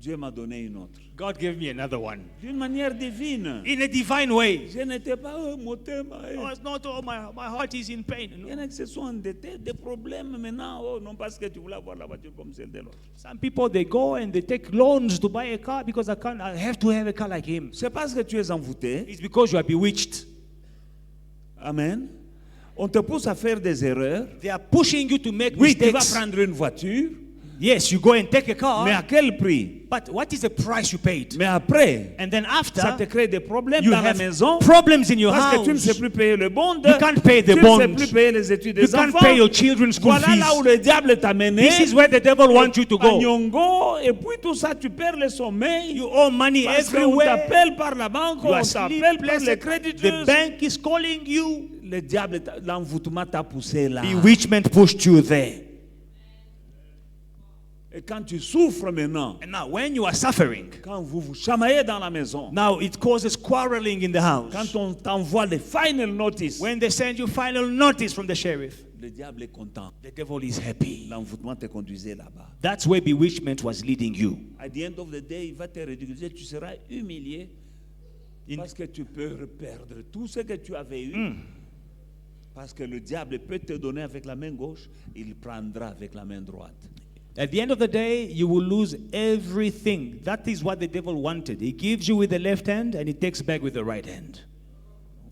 Speaker 1: Dieu m'a donné une autre.
Speaker 2: God gave me another one.
Speaker 1: D'une manière divine.
Speaker 2: In a divine way.
Speaker 1: Je n'étais pas, mon thème.
Speaker 2: Oh, it's not, oh, my heart is in pain.
Speaker 1: Il y en
Speaker 2: No.
Speaker 1: a qui se sont endettés, des problèmes maintenant. Oh, non parce que tu voulais avoir la voiture comme celle de l'autre.
Speaker 2: Some people, they go and they take loans to buy a car because I have to have a car like him.
Speaker 1: C'est parce que tu es envoûté.
Speaker 2: It's because you are bewitched.
Speaker 1: Amen. On te pousse à faire des erreurs.
Speaker 2: They are pushing you to make
Speaker 1: Oui, tu vas
Speaker 2: mistakes.
Speaker 1: prendre une voiture,
Speaker 2: Yes, you go and take a car.
Speaker 1: mais à quel prix?
Speaker 2: But what is the price you paid?
Speaker 1: Mais après,
Speaker 2: And then after,
Speaker 1: ça te crée des problèmes
Speaker 2: you
Speaker 1: dans la
Speaker 2: have
Speaker 1: maison
Speaker 2: problems in your
Speaker 1: parce que tu ne sais
Speaker 2: house.
Speaker 1: plus payer le bond.
Speaker 2: You can't pay the
Speaker 1: tu ne sais
Speaker 2: bond.
Speaker 1: plus payer les études
Speaker 2: You
Speaker 1: des
Speaker 2: can't
Speaker 1: enfants.
Speaker 2: pay your children's school
Speaker 1: Voilà là où
Speaker 2: fees.
Speaker 1: le diable t'a mené.
Speaker 2: This is where the devil wants you to
Speaker 1: À
Speaker 2: go.
Speaker 1: Nyongo, et puis tout ça, tu perds le sommeil.
Speaker 2: You owe money
Speaker 1: Parce qu'on
Speaker 2: everywhere.
Speaker 1: t'appelle par la banque,
Speaker 2: You
Speaker 1: on
Speaker 2: are
Speaker 1: t'appelle par
Speaker 2: sleepless.
Speaker 1: les
Speaker 2: The
Speaker 1: créditeurs.
Speaker 2: bank is calling you.
Speaker 1: Le diable, l'envoûtement t'a poussé là.
Speaker 2: Bewitchment pushed you there.
Speaker 1: Et quand tu souffres maintenant,
Speaker 2: And now, when you are suffering,
Speaker 1: quand vous vous chamaillez dans la maison,
Speaker 2: now it causes quarreling in the house.
Speaker 1: quand on t'envoie les final notice,
Speaker 2: When they send you final notice from the sheriff,
Speaker 1: le diable est content.
Speaker 2: the devil is happy.
Speaker 1: L'envoûtement te conduisait là-bas.
Speaker 2: That's where bewitchment was leading you.
Speaker 1: At the end of the day, il va te ridiculiser, tu seras humilié parce que tu peux perdre tout ce que tu avais eu. Parce que le diable peut te donner avec la main gauche, il prendra avec la main droite.
Speaker 2: At the end of the day, you will lose everything. That is what the devil wanted. He gives you with the left hand and he takes back with the right hand.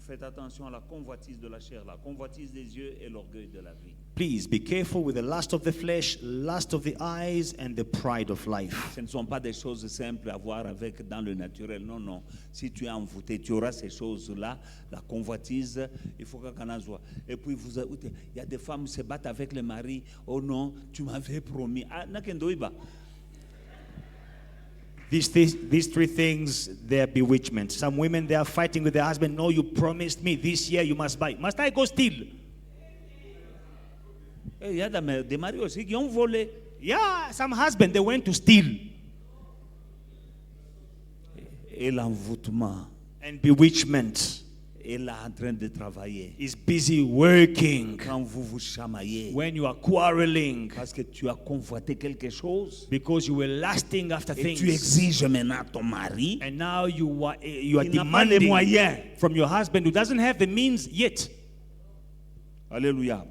Speaker 1: Faites attention à la convoitise de la chair, la convoitise des yeux et l'orgueil de la vie.
Speaker 2: Please be careful with the lust of the flesh, lust of the eyes, and the pride of life.
Speaker 1: Ce ne sont pas des choses simples à voir avec dans le naturel. Non, non. Si tu es envoûté, tu auras ces choses-là. La convoitise, il faut que qu'on en soit. Et puis, il y a des femmes qui se battent avec le mari. Oh non, tu m'avais promis. Ah, nakendoiba.
Speaker 2: These three things, they are bewitchment. Some women, they are fighting with their husband. No, you promised me this year you must buy. Must I go steal?
Speaker 1: Il y a des maris aussi qui ont volé.
Speaker 2: Yeah, some husband, they went to steal.
Speaker 1: Et l'envoûtement
Speaker 2: And bewitchment
Speaker 1: est là en train de travailler.
Speaker 2: is busy working.
Speaker 1: Quand vous vous chamaillez,
Speaker 2: When you are quarreling
Speaker 1: parce que tu as convoité quelque chose,
Speaker 2: because you were lusting after
Speaker 1: et tu
Speaker 2: things.
Speaker 1: exiges maintenant ton mari,
Speaker 2: And now you are
Speaker 1: il n'a pas les
Speaker 2: demanding
Speaker 1: moyens.
Speaker 2: from your husband who doesn't have the means yet.
Speaker 1: Alléluia.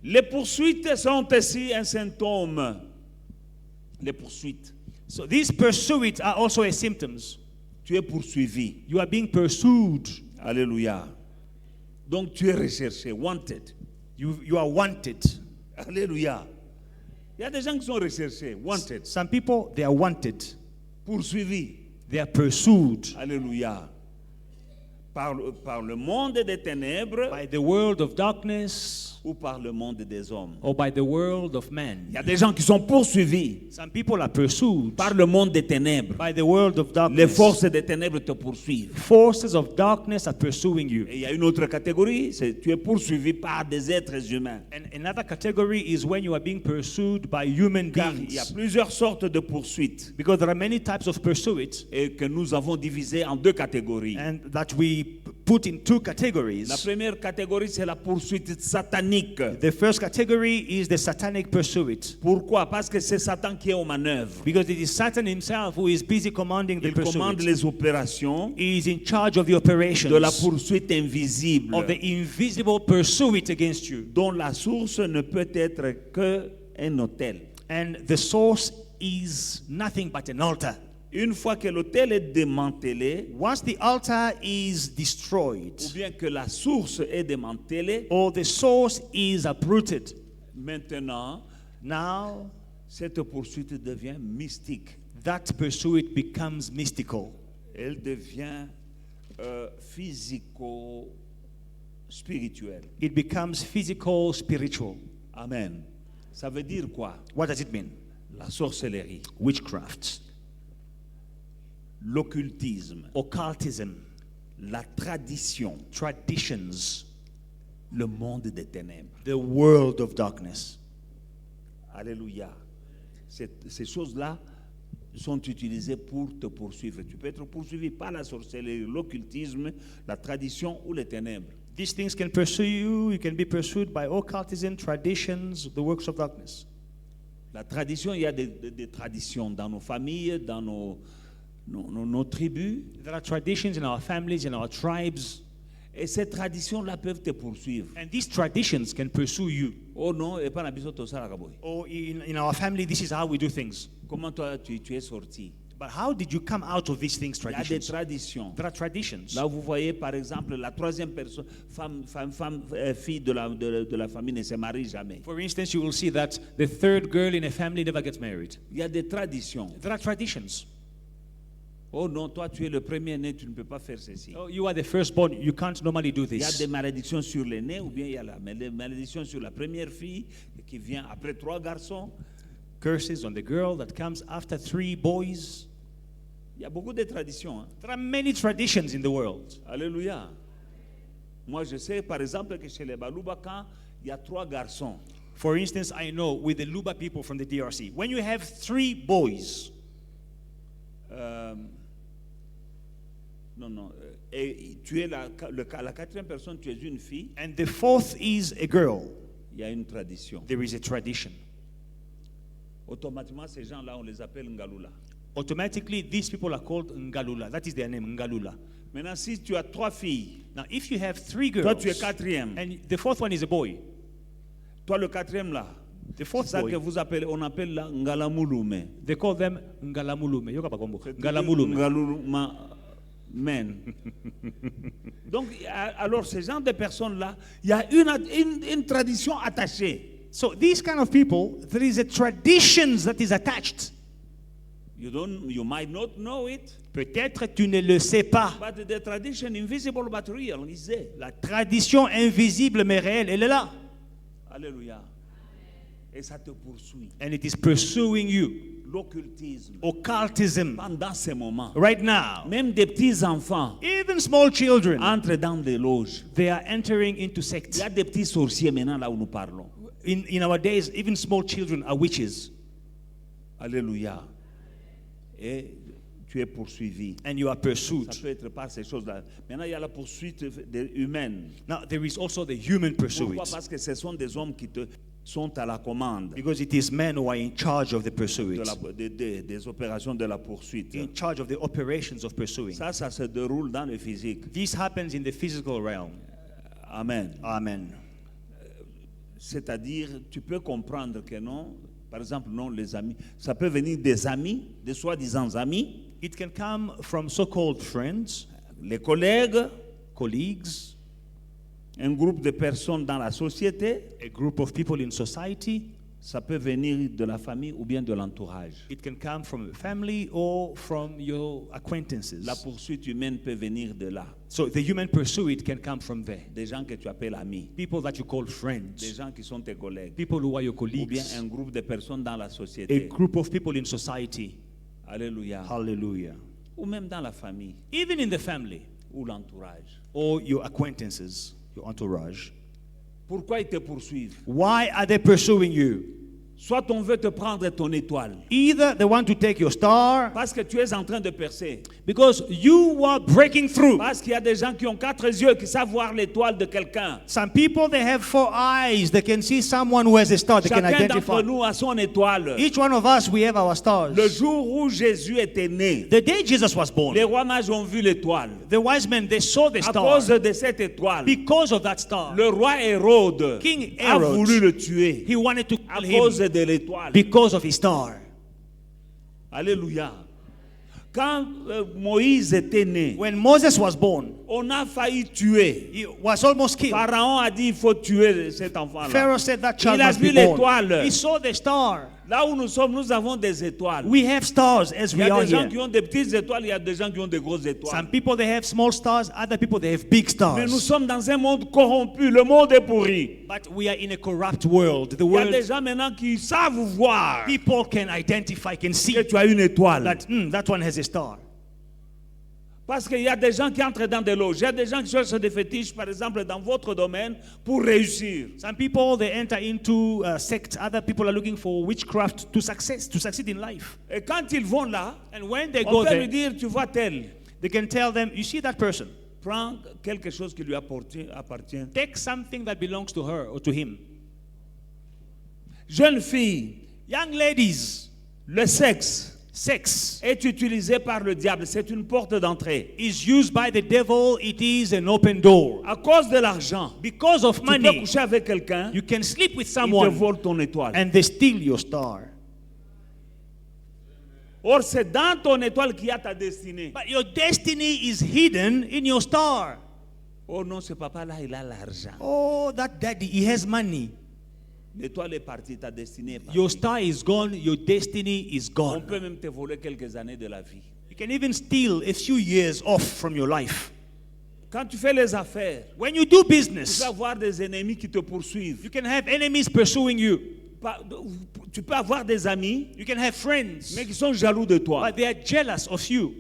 Speaker 1: Les poursuites sont aussi un symptôme. Les poursuites.
Speaker 2: So these pursuits are also a symptoms.
Speaker 1: Tu es poursuivi.
Speaker 2: You are being pursued.
Speaker 1: Alléluia. Donc tu es recherché, wanted.
Speaker 2: You are wanted.
Speaker 1: Alléluia. Il y a des gens qui sont recherchés, wanted,
Speaker 2: Some people, they are wanted.
Speaker 1: poursuivis.
Speaker 2: They are pursued
Speaker 1: Alléluia. Par le monde des ténèbres
Speaker 2: by the world of darkness
Speaker 1: ou par le monde des hommes.
Speaker 2: or by the world of man.
Speaker 1: Il y a des gens qui sont poursuivis
Speaker 2: Some people are pursued
Speaker 1: par le monde des ténèbres.
Speaker 2: by the world of
Speaker 1: Les
Speaker 2: darkness.
Speaker 1: forces des ténèbres te poursuivent.
Speaker 2: Forces of darkness are pursuing you.
Speaker 1: Et il y a une autre catégorie, c'est tu es poursuivi par des êtres humains.
Speaker 2: And another category is when you are being pursued by human
Speaker 1: Car il y a
Speaker 2: beings.
Speaker 1: plusieurs sortes de poursuites
Speaker 2: Because there are many types of pursuit,
Speaker 1: et que nous avons divisées en deux catégories.
Speaker 2: and that we put in two
Speaker 1: La
Speaker 2: categories.
Speaker 1: première catégorie, c'est la poursuite satanique.
Speaker 2: The first category is the satanic pursuit.
Speaker 1: Pourquoi? Parce que c'est Satan qui est aux manœuvres.
Speaker 2: Because it is Satan himself who is busy commanding the
Speaker 1: Il commande
Speaker 2: pursuit.
Speaker 1: les opérations
Speaker 2: He is in charge of the operations
Speaker 1: de la poursuite invisible,
Speaker 2: of the invisible pursuit against you.
Speaker 1: dont la source ne peut être qu'un autel.
Speaker 2: And the source is nothing but an altar.
Speaker 1: Une fois que l'autel est démantelé,
Speaker 2: Once the altar is
Speaker 1: ou
Speaker 2: destroyed,
Speaker 1: bien que la source est démantelée,
Speaker 2: or the source is uprooted,
Speaker 1: maintenant,
Speaker 2: now
Speaker 1: cette poursuite devient mystique.
Speaker 2: that pursuit becomes mystical.
Speaker 1: Elle devient physico-spirituelle.
Speaker 2: It becomes physical, spiritual.
Speaker 1: Amen. Ça veut dire quoi?
Speaker 2: What does it mean?
Speaker 1: La sorcellerie,
Speaker 2: Witchcraft,
Speaker 1: l'occultisme,
Speaker 2: occultism,
Speaker 1: la tradition,
Speaker 2: traditions,
Speaker 1: le monde des ténèbres.
Speaker 2: the world of darkness.
Speaker 1: Alléluia. Ces choses-là sont utilisées pour te poursuivre. Tu peux être poursuivi par la sorcellerie, l'occultisme, la tradition ou les ténèbres.
Speaker 2: These things can pursue you. You can be pursued by occultism, traditions, the works of darkness.
Speaker 1: La tradition, il y a des traditions dans nos familles, dans nos tribus.
Speaker 2: There are traditions in our families, in our tribes.
Speaker 1: Et ces traditions-là peuvent te poursuivre.
Speaker 2: And these traditions can pursue you.
Speaker 1: Oh non, et pas na biso tosala ka boy.
Speaker 2: Or in our family, this is how we do things.
Speaker 1: Comment toi tu es sorti?
Speaker 2: But how did you come out of these things,
Speaker 1: Il y a des
Speaker 2: traditions?
Speaker 1: traditions.
Speaker 2: There are traditions.
Speaker 1: Là, vous voyez, par exemple, la troisième personne, fille de la famille ne se marie jamais.
Speaker 2: For instance, you will see that the third girl in a family never gets married.
Speaker 1: Il y a des traditions.
Speaker 2: There are traditions.
Speaker 1: Oh non, toi tu es le premier-né, tu ne peux pas faire ceci.
Speaker 2: Oh, you are the firstborn. You can't normally do
Speaker 1: Il y a
Speaker 2: this.
Speaker 1: des malédictions sur l'aîné, ou bien il y a la malédiction sur la première fille qui vient après 3 garçons.
Speaker 2: Curses on the girl that comes after 3 boys.
Speaker 1: Il y a beaucoup de traditions. Hein.
Speaker 2: There are many traditions in the world.
Speaker 1: Alléluia. Moi, je sais, par exemple, que chez les Baluba, quand il y a 3 garçons,
Speaker 2: For instance, I know with the Luba people from the DRC, when you have 3 boys,
Speaker 1: et tu es la 4e personne, tu es une fille,
Speaker 2: and the 4th is a girl,
Speaker 1: il y a une tradition.
Speaker 2: there is a tradition.
Speaker 1: Automatiquement, ces gens-là, on les appelle Ngalula.
Speaker 2: Automatically, these people are called Ngalula. That is their name, Ngalula.
Speaker 1: Maintenant, si tu as 3 filles,
Speaker 2: Now, if you have 3 girls,
Speaker 1: toi tu es 4e,
Speaker 2: and the 4th one is a boy,
Speaker 1: toi le 4e là,
Speaker 2: the
Speaker 1: c'est
Speaker 2: 4th
Speaker 1: ça que
Speaker 2: boy,
Speaker 1: on appelle la Ngalamulume.
Speaker 2: they call them Ngalamulume. Yoka bakombo. Ngalamulume.
Speaker 1: Men. Donc, alors, ces gens de personnes-là, il y a une tradition attachée.
Speaker 2: So these kind of people, there is a tradition that is attached.
Speaker 1: You might not know it,
Speaker 2: Peut-être tu ne le sais pas.
Speaker 1: but the tradition invisible but real is there.
Speaker 2: La tradition invisible mais réelle, elle est là.
Speaker 1: Alléluia. Et ça te poursuit.
Speaker 2: And it is pursuing you.
Speaker 1: L'occultisme.
Speaker 2: Occultism.
Speaker 1: Pendant ces moments,
Speaker 2: Right now,
Speaker 1: même des petits enfants
Speaker 2: even small children,
Speaker 1: entrent dans des loges.
Speaker 2: they are entering into
Speaker 1: Il
Speaker 2: sects.
Speaker 1: y a des petits sorciers maintenant là où nous parlons.
Speaker 2: In our days, even small children are witches.
Speaker 1: Alléluia. Et tu es poursuivi.
Speaker 2: And you are pursued.
Speaker 1: Ça peut être par ces choses-là. Maintenant, il y a la poursuite humaine.
Speaker 2: Now, there is also the human pursuit.
Speaker 1: Pourquoi? Parce que ce sont des hommes qui sont à la commande
Speaker 2: Because it is men who are in charge of the pursuit.
Speaker 1: des opérations de la poursuite.
Speaker 2: In charge of the operations of pursuing.
Speaker 1: Ça se déroule dans le physique.
Speaker 2: This happens in the physical realm.
Speaker 1: Amen.
Speaker 2: Amen.
Speaker 1: C'est-à-dire, tu peux comprendre que non, par exemple, non, les amis, ça peut venir des amis, des soi-disant amis,
Speaker 2: It can come from so-called friends,
Speaker 1: les collègues,
Speaker 2: colleagues,
Speaker 1: un groupe de personnes dans la société,
Speaker 2: a group of people in society.
Speaker 1: ça peut venir de la famille ou bien de l'entourage.
Speaker 2: It can come from a family or from your acquaintances.
Speaker 1: La poursuite humaine peut venir de là.
Speaker 2: So the human pursuit can come from there.
Speaker 1: Des gens que tu appelles amis,
Speaker 2: People that you call
Speaker 1: des
Speaker 2: friends,
Speaker 1: gens qui sont tes collègues,
Speaker 2: people who are your
Speaker 1: ou bien
Speaker 2: colleagues,
Speaker 1: un groupe de personnes dans la
Speaker 2: a
Speaker 1: société.
Speaker 2: group of people in society.
Speaker 1: Alléluia.
Speaker 2: Hallelujah.
Speaker 1: Ou même dans la famille
Speaker 2: Even in the family
Speaker 1: ou l'entourage.
Speaker 2: or your acquaintances, your entourage.
Speaker 1: Pourquoi ils te poursuivent?
Speaker 2: Why are they pursuing you?
Speaker 1: Soit on veut te prendre ton étoile,
Speaker 2: Either they want to take your star
Speaker 1: parce que tu es en train de percer.
Speaker 2: because you are breaking through.
Speaker 1: Parce qu'il y a des gens qui ont 4 yeux qui savent voir l'étoile de quelqu'un.
Speaker 2: Some people, they have 4 eyes. They can see someone who has a star. They can
Speaker 1: Chacun
Speaker 2: identify.
Speaker 1: d'entre nous a son étoile.
Speaker 2: Each one of us, we have our stars.
Speaker 1: Le jour où Jésus était né,
Speaker 2: The day Jesus was born,
Speaker 1: les rois mages ont vu l'étoile.
Speaker 2: the wise men, they saw the
Speaker 1: À
Speaker 2: star.
Speaker 1: cause de cette étoile,
Speaker 2: Because of that star,
Speaker 1: le roi Hérode
Speaker 2: King
Speaker 1: a
Speaker 2: Herod,
Speaker 1: voulu le tuer
Speaker 2: he wanted to
Speaker 1: à
Speaker 2: kill
Speaker 1: cause
Speaker 2: him
Speaker 1: de l'étoile.
Speaker 2: because of his star.
Speaker 1: Alléluia. Quand Moïse était né,
Speaker 2: When Moses was born,
Speaker 1: on a failli tuer.
Speaker 2: he was almost killed.
Speaker 1: Pharaon a dit il faut tuer cet enfant-là.
Speaker 2: Pharaoh said that child
Speaker 1: Il a
Speaker 2: must
Speaker 1: vu
Speaker 2: be born.
Speaker 1: l'étoile.
Speaker 2: He saw the star.
Speaker 1: Là où nous sommes, nous avons des étoiles.
Speaker 2: We have stars as
Speaker 1: Il y
Speaker 2: we
Speaker 1: a
Speaker 2: are
Speaker 1: des gens
Speaker 2: here.
Speaker 1: qui ont des petites étoiles, il y a des gens qui ont des grosses étoiles.
Speaker 2: Some people, they have small stars. Other people, they have big
Speaker 1: Mais nous
Speaker 2: stars.
Speaker 1: sommes dans un monde corrompu. Le monde est pourri.
Speaker 2: But we are in a corrupt world. The
Speaker 1: Il y a des
Speaker 2: world,
Speaker 1: gens maintenant qui savent voir
Speaker 2: people can identify, can see
Speaker 1: que tu as une étoile.
Speaker 2: that one has a star.
Speaker 1: Parce qu'il y a des gens qui entrent dans des loges. Il y a des gens qui cherchent des fétiches, par exemple, dans votre domaine, pour réussir.
Speaker 2: Some people, they enter into sects. Other people are looking for witchcraft to succeed in life.
Speaker 1: Et quand ils vont là,
Speaker 2: And when they
Speaker 1: on
Speaker 2: go
Speaker 1: peut
Speaker 2: there,
Speaker 1: lui dire, tu vois tel,
Speaker 2: they can tell them, you see that person,
Speaker 1: prends quelque chose qui lui appartient.
Speaker 2: take something that belongs to her or to him.
Speaker 1: Jeune fille,
Speaker 2: Young ladies,
Speaker 1: Le sexe
Speaker 2: sex
Speaker 1: est utilisé par le diable. C'est une porte d'entrée.
Speaker 2: is used by the devil. It is an open door.
Speaker 1: À cause de l'argent,
Speaker 2: Because of
Speaker 1: tu peux
Speaker 2: money,
Speaker 1: coucher avec quelqu'un,
Speaker 2: you can sleep with
Speaker 1: il te
Speaker 2: someone
Speaker 1: vole ton étoile.
Speaker 2: and they steal your star.
Speaker 1: Or, c'est dans ton étoile qu'il y a ta destinée.
Speaker 2: But your destiny is hidden in your star.
Speaker 1: Oh non, ce papa-là, il a l'argent.
Speaker 2: Oh, that daddy, he has money.
Speaker 1: L'étoile est partie, ta destinée est partie.
Speaker 2: Your star is gone, your destiny is
Speaker 1: On
Speaker 2: gone.
Speaker 1: peut même te voler quelques années de la vie.
Speaker 2: You can even steal a few years off from your life.
Speaker 1: Quand tu fais les affaires,
Speaker 2: When you do
Speaker 1: tu
Speaker 2: business,
Speaker 1: peux avoir des ennemis qui te poursuivent.
Speaker 2: you can have enemies pursuing you.
Speaker 1: Tu peux avoir des amis,
Speaker 2: You can have friends,
Speaker 1: mais qui sont jaloux de toi.
Speaker 2: but they are jealous of you.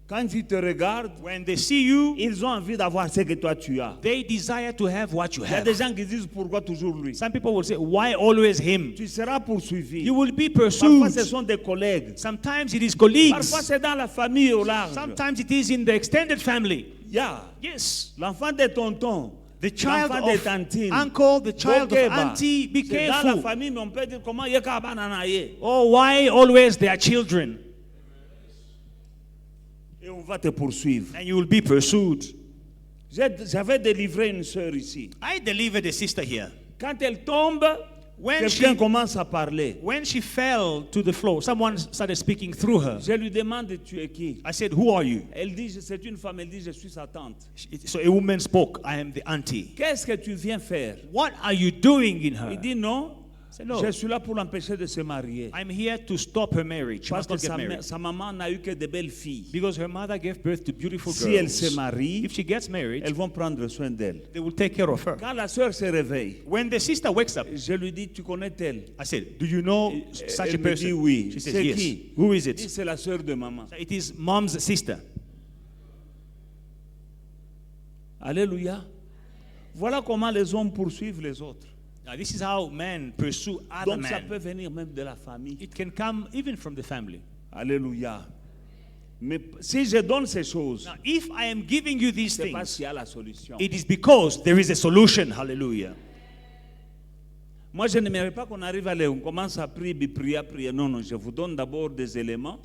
Speaker 1: Quand ils te regardent,
Speaker 2: When they see you,
Speaker 1: ils ont envie d'avoir ce que toi tu as.
Speaker 2: they desire to have what you
Speaker 1: Il y a
Speaker 2: have.
Speaker 1: des gens qui disent pourquoi toujours lui.
Speaker 2: Some people will say, why always him?
Speaker 1: Tu seras poursuivi.
Speaker 2: You will be
Speaker 1: Parfois ce
Speaker 2: pursued.
Speaker 1: sont des collègues.
Speaker 2: Sometimes it is colleagues.
Speaker 1: Parfois c'est dans la famille au large.
Speaker 2: Sometimes it is in the extended family.
Speaker 1: Yeah.
Speaker 2: Yes.
Speaker 1: L'enfant de tonton,
Speaker 2: The child
Speaker 1: l'enfant de
Speaker 2: of
Speaker 1: tantine,
Speaker 2: uncle, the child of
Speaker 1: Bokeba.
Speaker 2: auntie, be
Speaker 1: C'est dans la
Speaker 2: careful.
Speaker 1: famille, mais on peut dire comment il y a qu'à bananayer.
Speaker 2: Oh, why always their children?
Speaker 1: Et on va te poursuivre.
Speaker 2: And you will be pursued.
Speaker 1: J'avais délivré une sœur ici.
Speaker 2: I delivered a sister here.
Speaker 1: Quand elle tombe,
Speaker 2: When
Speaker 1: quelqu'un
Speaker 2: she,
Speaker 1: commence à parler.
Speaker 2: when she fell to the floor, someone started speaking through her.
Speaker 1: Je lui demande, tu es qui?
Speaker 2: I said, who are you?
Speaker 1: Elle dit, c'est une femme, elle dit, je suis sa tante.
Speaker 2: So a woman spoke, I am the auntie.
Speaker 1: Qu'est-ce que tu viens faire?
Speaker 2: What are you doing in her?
Speaker 1: Il dit, non,
Speaker 2: I said, no,
Speaker 1: je suis là pour l'empêcher de se marier.
Speaker 2: I'm here to stop her marriage. She
Speaker 1: Parce
Speaker 2: must
Speaker 1: que
Speaker 2: not get married.
Speaker 1: sa maman n'a eu que de belles filles.
Speaker 2: Because her mother gave birth to beautiful
Speaker 1: Si elle se
Speaker 2: girls.
Speaker 1: marie,
Speaker 2: If she gets married,
Speaker 1: elles vont prendre soin d'elle.
Speaker 2: they will take care of her.
Speaker 1: Quand la sœur se réveille,
Speaker 2: When the sister wakes up,
Speaker 1: je lui dis, tu connais tel?
Speaker 2: I said, do you know such a
Speaker 1: Elle me dit
Speaker 2: person?
Speaker 1: oui.
Speaker 2: She says,
Speaker 1: C'est
Speaker 2: yes.
Speaker 1: qui?
Speaker 2: Who is
Speaker 1: Elle dit,
Speaker 2: it?
Speaker 1: c'est la sœur de maman.
Speaker 2: It is mom's sister.
Speaker 1: Alléluia. Voilà comment les hommes poursuivent les autres.
Speaker 2: Now, this is how men pursue other
Speaker 1: Donc ça peut
Speaker 2: men.
Speaker 1: venir même de la famille.
Speaker 2: It can come even from the family.
Speaker 1: Alléluia. Mais si je donne ces choses,
Speaker 2: Now, if I am giving you these
Speaker 1: c'est parce
Speaker 2: things,
Speaker 1: qu'il y a la solution.
Speaker 2: it is because there is a solution. Hallelujah.
Speaker 1: Moi, je n'aimerais pas qu'on arrive à aller, on commence à prier, prier. Non, non, je vous donne d'abord des éléments.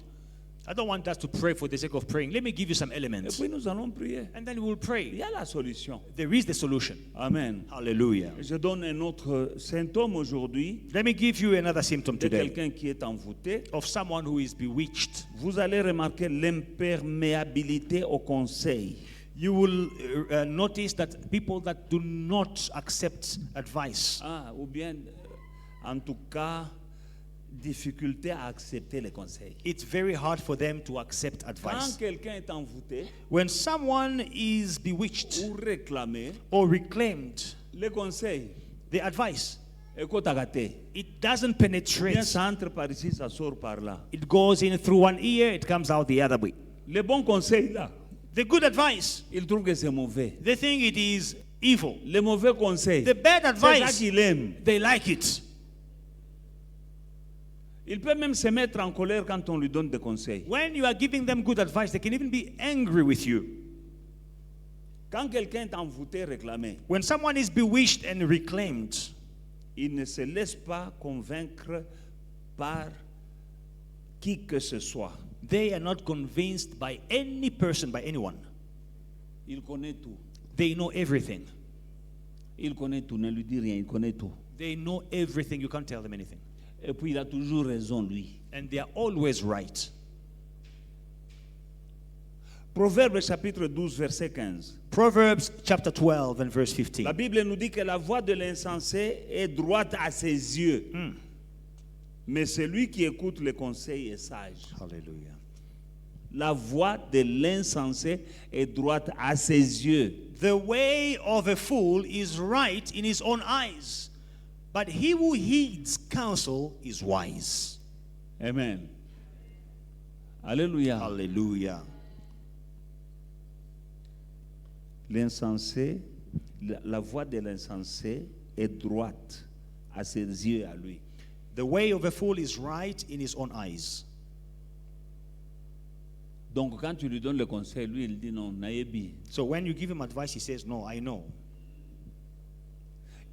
Speaker 2: I don't want us to pray for the sake of praying. Let me give you some
Speaker 1: Et
Speaker 2: elements.
Speaker 1: puis nous allons prier.
Speaker 2: And then we will
Speaker 1: Il
Speaker 2: pray.
Speaker 1: y a la solution.
Speaker 2: There is the solution.
Speaker 1: Amen.
Speaker 2: Hallelujah.
Speaker 1: Je donne un autre symptôme aujourd'hui
Speaker 2: Let me give you another symptom
Speaker 1: de
Speaker 2: today
Speaker 1: quelqu'un qui est envoûté.
Speaker 2: of someone who is bewitched.
Speaker 1: Vous allez remarquer l'imperméabilité au conseil.
Speaker 2: You will notice that people that do not accept advice,
Speaker 1: Ou bien, en tout cas, difficulté à accepter les conseils.
Speaker 2: it's very hard for them to accept
Speaker 1: Quand
Speaker 2: advice.
Speaker 1: quelqu'un est envoûté
Speaker 2: When someone is bewitched
Speaker 1: ou réclamé,
Speaker 2: or reclaimed,
Speaker 1: les conseils,
Speaker 2: the advice,
Speaker 1: écoute à gâter.
Speaker 2: it doesn't
Speaker 1: Bien,
Speaker 2: penetrate.
Speaker 1: ça entre par ici, ça sort par là.
Speaker 2: It goes in through one ear, it comes out the other way.
Speaker 1: Les bons conseils, là,
Speaker 2: The good advice,
Speaker 1: il trouve que c'est mauvais.
Speaker 2: they think it is evil.
Speaker 1: Les mauvais conseils,
Speaker 2: The bad
Speaker 1: c'est ça
Speaker 2: advice,
Speaker 1: qu'il aime.
Speaker 2: they like it.
Speaker 1: Il peut même se mettre en colère quand on lui donne des conseils.
Speaker 2: When you are giving them good advice, they can even be angry with you.
Speaker 1: Quand quelqu'un est envoûté, réclamé,
Speaker 2: When someone is bewitched and reclaimed,
Speaker 1: il ne se laisse pas convaincre par qui que ce soit.
Speaker 2: they are not convinced by any person, by anyone.
Speaker 1: Il connaît tout.
Speaker 2: They know everything.
Speaker 1: Il connaît tout. Ne lui dis rien, il connaît tout.
Speaker 2: They know everything. You can't tell them anything.
Speaker 1: Et puis il a toujours raison, lui.
Speaker 2: And they are always right.
Speaker 1: Proverbe chapitre 12, verset 15.
Speaker 2: Proverbs chapter 12 and verse 15.
Speaker 1: La Bible nous dit que la voix de l'insensé est droite à ses yeux. Mais celui qui écoute le conseil est sage.
Speaker 2: Hallelujah.
Speaker 1: La voix de l'insensé est droite à ses yeux.
Speaker 2: The way of a fool is right in his own eyes, but he who heeds counsel is wise.
Speaker 1: Amen. Alléluia.
Speaker 2: Hallelujah.
Speaker 1: L'insensé, la voix de l'insensé est droite à ses yeux à lui.
Speaker 2: The way of a fool is right in his own eyes.
Speaker 1: Donc quand tu lui donnes le conseil, lui il dit non, naïbi.
Speaker 2: So when you give him advice, he says, no, I know.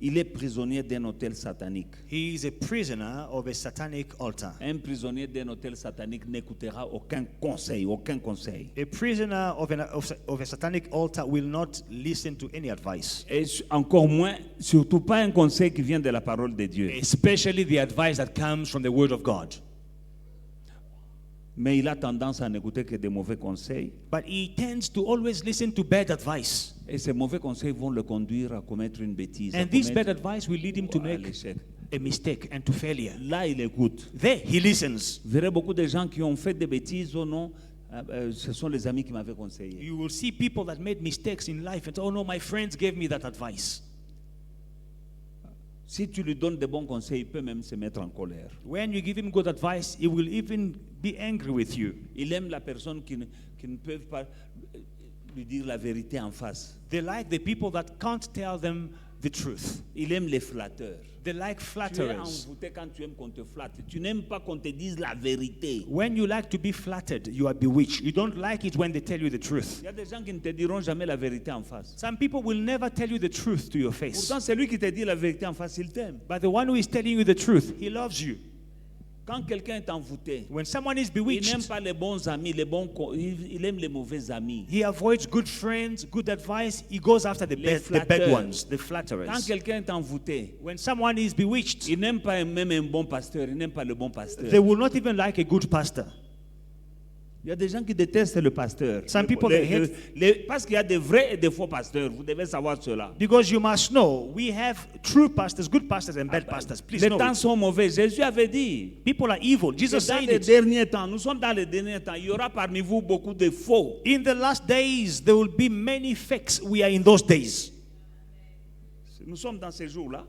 Speaker 1: Il est prisonnier d'un hôtel satanique.
Speaker 2: He is a prisoner of a satanic altar.
Speaker 1: Un prisonnier d'un hôtel satanique n'écoutera aucun conseil, aucun conseil.
Speaker 2: A prisoner of a satanic altar will not listen to any advice,
Speaker 1: Et encore moins, surtout pas un conseil qui vient de la parole de Dieu.
Speaker 2: especially the advice that comes from the Word of God.
Speaker 1: Mais il a tendance à n'écouter que des mauvais conseils.
Speaker 2: But he tends to always listen to bad advice.
Speaker 1: Et ces mauvais conseils vont le conduire à commettre une bêtise.
Speaker 2: And this bad advice will lead him to
Speaker 1: à
Speaker 2: make
Speaker 1: l'échec.
Speaker 2: a mistake and to failure.
Speaker 1: Là, il écoute.
Speaker 2: There, he listens.
Speaker 1: Vous verrez beaucoup de gens qui ont fait des bêtises au nom. Ce sont les amis qui m'avaient conseillé.
Speaker 2: You will see people that made mistakes in life and say, oh no, my friends gave me that advice.
Speaker 1: Si tu lui donnes de bons conseils, il peut même se mettre en colère.
Speaker 2: When you give him good advice, he will even be angry with you.
Speaker 1: Il aime la personne qui ne peut pas lui dire la vérité en face.
Speaker 2: They like the people that can't tell them the truth.
Speaker 1: Il aime les flatteurs.
Speaker 2: They like
Speaker 1: Tu es
Speaker 2: flatterers.
Speaker 1: envoûté quand tu aimes qu'on te flatte. Tu n'aimes pas qu'on te dise la vérité.
Speaker 2: When you like to be flattered, you are bewitched. You don't like it when they tell you the truth.
Speaker 1: Il y a des gens qui ne te diront jamais la vérité en face.
Speaker 2: Some people will never tell you the truth to your face.
Speaker 1: Pourtant, celui qui te dit la vérité en face, il t'aime.
Speaker 2: But the one who is telling you the truth, he loves you.
Speaker 1: Quand quelqu'un est envoûté,
Speaker 2: When someone is
Speaker 1: il n'aime
Speaker 2: bewitched,
Speaker 1: pas les bons amis, il aime les mauvais amis.
Speaker 2: he avoids good friends, good advice. He goes after the
Speaker 1: Les
Speaker 2: bad
Speaker 1: flatteurs.
Speaker 2: ones, the
Speaker 1: Quand
Speaker 2: flatterers.
Speaker 1: quelqu'un est envoûté,
Speaker 2: When someone is bewitched,
Speaker 1: il n'aime pas même un bon pasteur, il n'aime pas le bon pasteur.
Speaker 2: they will not even like a good pastor.
Speaker 1: Il y a des gens qui détestent le pasteur.
Speaker 2: Some people, they hate-
Speaker 1: Parce qu'il y a des vrais et des faux pasteurs. Vous devez savoir cela.
Speaker 2: Because you must know, we have true pastors, good pastors, and bad pastors. Please
Speaker 1: Les
Speaker 2: know
Speaker 1: temps
Speaker 2: it.
Speaker 1: sont mauvais. Jésus avait dit
Speaker 2: People are evil.
Speaker 1: que
Speaker 2: Jesus
Speaker 1: dans
Speaker 2: said
Speaker 1: les
Speaker 2: it.
Speaker 1: derniers temps, nous sommes dans les derniers temps, il y aura parmi vous beaucoup de faux.
Speaker 2: In the last days, there will be many fakes. We are in those days.
Speaker 1: Nous sommes dans ces jours-là.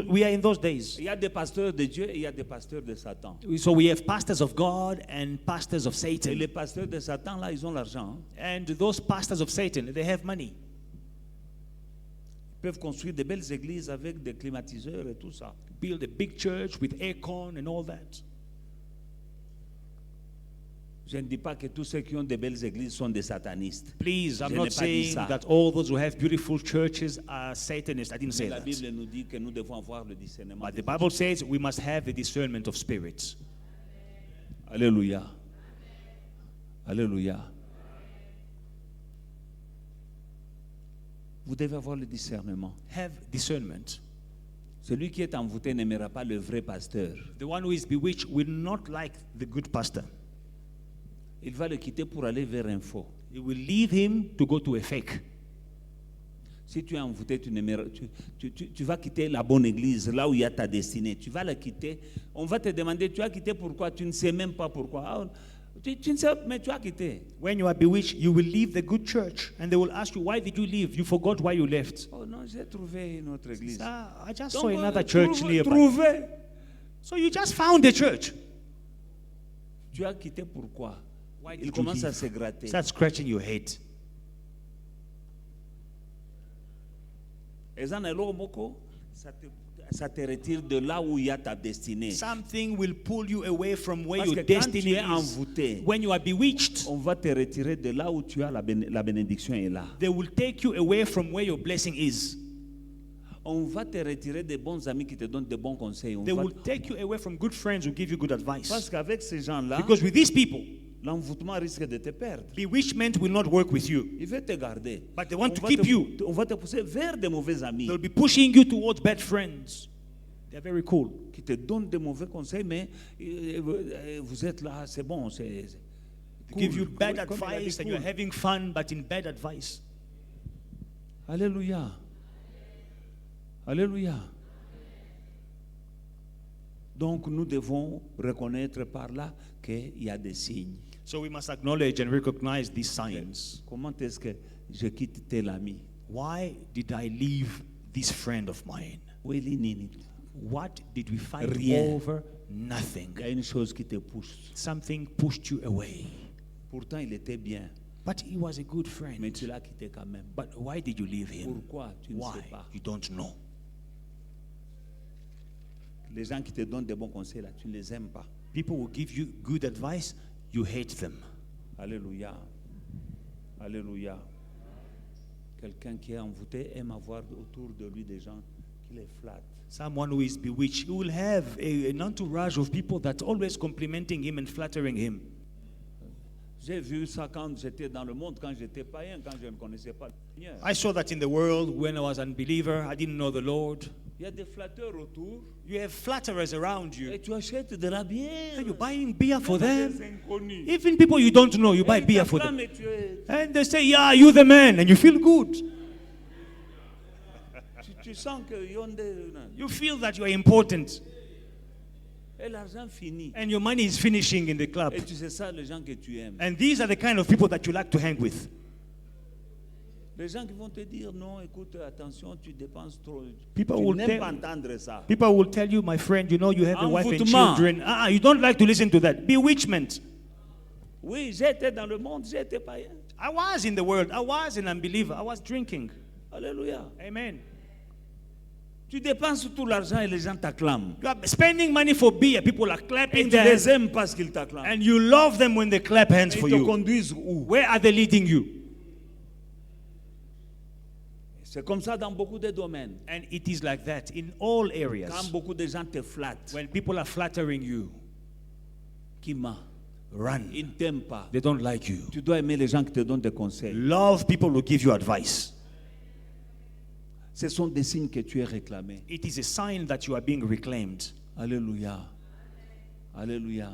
Speaker 2: We are in those days.
Speaker 1: Il y a des pasteurs de Dieu et il y a des pasteurs de Satan.
Speaker 2: So we have pastors of God and pastors of
Speaker 1: Et
Speaker 2: Satan.
Speaker 1: les pasteurs de Satan, là, ils ont l'argent. Hein.
Speaker 2: And those pastors of Satan, they have money.
Speaker 1: Ils peuvent construire de belles églises avec des climatiseurs et tout ça.
Speaker 2: Build a big church with aircon and all that.
Speaker 1: Je ne dis pas que tous ceux qui ont de belles églises sont des satanistes.
Speaker 2: Please, I'm
Speaker 1: Je
Speaker 2: not
Speaker 1: n'ai pas dit
Speaker 2: saying
Speaker 1: ça.
Speaker 2: that all those who have beautiful churches are Satanists. I didn't say
Speaker 1: Mais la
Speaker 2: that.
Speaker 1: Bible nous dit que nous devons avoir le discernement.
Speaker 2: But
Speaker 1: des
Speaker 2: the Bible says we must have the discernment of spirits.
Speaker 1: Alléluia. Alléluia. Vous devez avoir le discernement.
Speaker 2: Have discernment.
Speaker 1: Celui qui est envoûté n'aimera pas le vrai pasteur.
Speaker 2: The one who is bewitched will not like the good pastor.
Speaker 1: Il va le quitter pour aller vers un faux.
Speaker 2: He will leave him to go to a fake.
Speaker 1: Si tu es envoûté, tu vas quitter la bonne église, là où il y a ta destinée. Tu vas la quitter. On va te demander, tu as quitté pourquoi? Tu ne sais même pas pourquoi. Ah, tu ne sais, mais tu as quitté.
Speaker 2: When you are bewitched, you will leave the good church. And they will ask you, why did you leave? You forgot why you left.
Speaker 1: Oh non, j'ai trouvé une autre église.
Speaker 2: I just
Speaker 1: Donc,
Speaker 2: saw another church nearby.
Speaker 1: trouvé.
Speaker 2: So you just found a church.
Speaker 1: Tu as quitté pourquoi?
Speaker 2: Why
Speaker 1: Il
Speaker 2: did you
Speaker 1: commence à
Speaker 2: leave?
Speaker 1: se gratter.
Speaker 2: Start scratching your head.
Speaker 1: Ça te retire de là où il y a ta destinée.
Speaker 2: Something will pull you away from where
Speaker 1: Parce
Speaker 2: your
Speaker 1: que quand
Speaker 2: destiny
Speaker 1: tu es
Speaker 2: is.
Speaker 1: envoûté,
Speaker 2: When you are bewitched,
Speaker 1: on va te retirer de là où tu as la bénédiction est là.
Speaker 2: they will take you away from where your blessing is.
Speaker 1: On va te retirer des bons amis qui te donnent de bons conseils.
Speaker 2: They will take you away from good friends who give you good
Speaker 1: Parce
Speaker 2: advice.
Speaker 1: qu'avec ces gens-là,
Speaker 2: Because with these people,
Speaker 1: l'envoûtement risque de te perdre.
Speaker 2: bewitchment will not work with you.
Speaker 1: Il veut te garder.
Speaker 2: But they want to
Speaker 1: va
Speaker 2: keep you.
Speaker 1: On va te pousser vers des mauvais amis
Speaker 2: They'll be pushing you towards bad friends. They're very cool.
Speaker 1: qui te donnent de mauvais conseils, mais vous êtes là, c'est bon.
Speaker 2: They give you bad
Speaker 1: Comme il a dit,
Speaker 2: advice and
Speaker 1: cool.
Speaker 2: you're having fun, but in bad advice.
Speaker 1: Alléluia. Alléluia. Donc nous devons reconnaître par là qu'il y a des signes.
Speaker 2: So we must acknowledge and recognize these signs.
Speaker 1: Comment est-ce que je quitte tel ami?
Speaker 2: Why did I leave this friend of mine?
Speaker 1: Oui, nini.
Speaker 2: What did we fight
Speaker 1: Rien.
Speaker 2: over? Nothing.
Speaker 1: Il y a une chose qui te pousse.
Speaker 2: Something pushed you away.
Speaker 1: Pourtant, il était bien,
Speaker 2: But he was a good
Speaker 1: mais
Speaker 2: friend.
Speaker 1: tu l'as quitté quand même.
Speaker 2: But why did you leave him?
Speaker 1: Pourquoi? Tu ne
Speaker 2: Why?
Speaker 1: sais pas.
Speaker 2: You don't know.
Speaker 1: Les gens qui te donnent des bons conseils, là, tu ne les aimes pas.
Speaker 2: People will give you good advice, you hate them.
Speaker 1: Alléluia. Alléluia. Quelqu'un qui est envoûté aime avoir autour de lui des gens qui les flatte.
Speaker 2: Someone who is bewitched, he will have an entourage of people that always complimenting him and flattering him.
Speaker 1: J'ai vu ça quand j'étais dans le monde, quand j'étais païen, quand je ne connaissais pas le Seigneur.
Speaker 2: I saw that in the world when I was an unbeliever. I didn't know the Lord.
Speaker 1: Il y a des flatteurs autour
Speaker 2: You have flatterers around
Speaker 1: et
Speaker 2: you.
Speaker 1: tu achètes de la bière.
Speaker 2: And you're buying beer for
Speaker 1: Même
Speaker 2: them.
Speaker 1: des inconnus.
Speaker 2: Even people you don't know, you buy
Speaker 1: Et ils
Speaker 2: beer for them.
Speaker 1: t'acclament et tu es-
Speaker 2: And they say, yeah, you the man. And you feel good.
Speaker 1: tu sens que
Speaker 2: You feel that you are important.
Speaker 1: et l'argent finit.
Speaker 2: And your money is finishing in the club.
Speaker 1: Et tu sais ça, les gens que tu aimes.
Speaker 2: And these are the kind of people that you like to hang with.
Speaker 1: Les gens qui vont te dire non, écoute, attention, tu dépenses trop.
Speaker 2: People
Speaker 1: tu
Speaker 2: will
Speaker 1: n'aimes
Speaker 2: tell-
Speaker 1: pas entendre ça.
Speaker 2: People will tell you, my friend, you know, you have a wife and
Speaker 1: Envoûtement.
Speaker 2: children. You don't like to listen to that. Bewitchment.
Speaker 1: Oui, j'étais dans le monde, j'étais païen.
Speaker 2: I was in the world. I was an unbeliever. I was drinking.
Speaker 1: Alléluia.
Speaker 2: Amen.
Speaker 1: Tu dépenses tout l'argent et les gens t'acclament.
Speaker 2: You are spending money for beer. People are
Speaker 1: Et
Speaker 2: clapping
Speaker 1: tu
Speaker 2: their
Speaker 1: les
Speaker 2: hands.
Speaker 1: aimes parce qu'ils t'acclament.
Speaker 2: And you love them when they clap hands
Speaker 1: Et
Speaker 2: for
Speaker 1: ils te
Speaker 2: you.
Speaker 1: conduisent où?
Speaker 2: Where are they leading you?
Speaker 1: C'est comme ça dans beaucoup de domaines.
Speaker 2: And it is like that in all
Speaker 1: Quand
Speaker 2: areas.
Speaker 1: beaucoup de gens te flattent,
Speaker 2: When people are flattering you,
Speaker 1: qui ment,
Speaker 2: run.
Speaker 1: ils ne t'aiment pas.
Speaker 2: They don't like you.
Speaker 1: Tu dois aimer les gens qui te donnent des conseils.
Speaker 2: Love people who give you advice.
Speaker 1: Ce sont des signes que tu es réclamé.
Speaker 2: It is a sign that you are being reclaimed.
Speaker 1: Alléluia. Alléluia.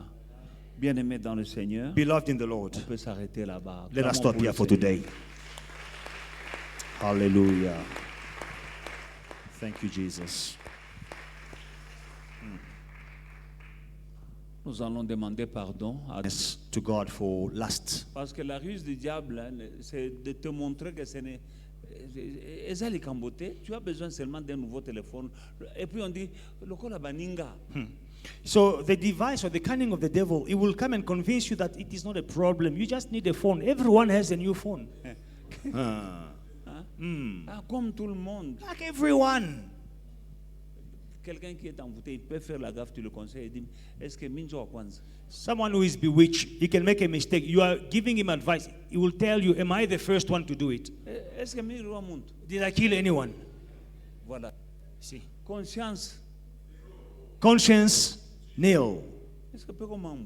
Speaker 1: Bien-aimé dans le Seigneur,
Speaker 2: Beloved in the Lord,
Speaker 1: on peut s'arrêter là-bas.
Speaker 2: let us
Speaker 1: Clamons
Speaker 2: stop
Speaker 1: pour le
Speaker 2: here for
Speaker 1: Seigneur.
Speaker 2: today. Hallelujah. Thank you, Jesus.
Speaker 1: Nous allons demander pardon à
Speaker 2: Yes, to God for lust.
Speaker 1: parce que la ruse du diable, hein, c'est de te montrer que ce n'est. Ezali Kambote, tu as besoin seulement d'un nouveau téléphone. Et puis on dit, lokola baninga.
Speaker 2: So the device or the cunning of the devil, it will come and convince you that it is not a problem. You just need a phone. Everyone has a new phone.
Speaker 1: Ah, comme tout le monde.
Speaker 2: Like everyone.
Speaker 1: Quelqu'un qui est envoûté, il peut faire la gaffe, tu le conseilles, il dit, est-ce que Minjo wa kwanza?
Speaker 2: Someone who is bewitched, he can make a mistake. You are giving him advice. He will tell you, am I the first one to do it?
Speaker 1: Est-ce que Minjo wa muntu?
Speaker 2: Did I kill anyone?
Speaker 1: Voilà.
Speaker 2: See.
Speaker 1: Conscience.
Speaker 2: Conscience, nil.
Speaker 1: Est-ce que peut comment?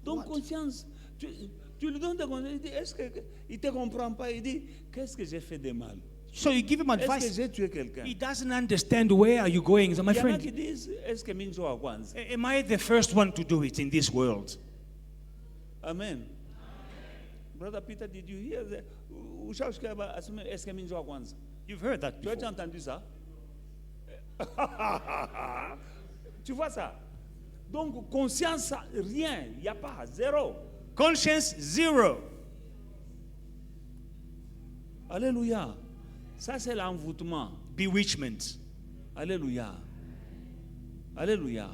Speaker 1: Donc conscience, tu lui donnes des conseils, il dit, est-ce qu'il ne te comprend pas? Il dit, qu'est-ce que j'ai fait de mal?
Speaker 2: So you give him
Speaker 1: Est-ce que
Speaker 2: advice.
Speaker 1: j'ai tué quelqu'un?
Speaker 2: He doesn't understand where are you going. So my
Speaker 1: Il y en a qui
Speaker 2: friend,
Speaker 1: disent, est-ce que Minjo wa kwanza?
Speaker 2: am I the first one to do it in this world?
Speaker 1: Amen. Brother Peter, did you hear that? Est-ce que Minjo wa kwanza?
Speaker 2: You've heard that
Speaker 1: Tu as déjà
Speaker 2: before.
Speaker 1: entendu ça? Tu vois ça? Donc, conscience, rien. Il n'y a pas. Zéro.
Speaker 2: Conscience, zero.
Speaker 1: Alléluia. Ça, c'est l'envoûtement.
Speaker 2: Bewitchment.
Speaker 1: Alléluia. Alléluia.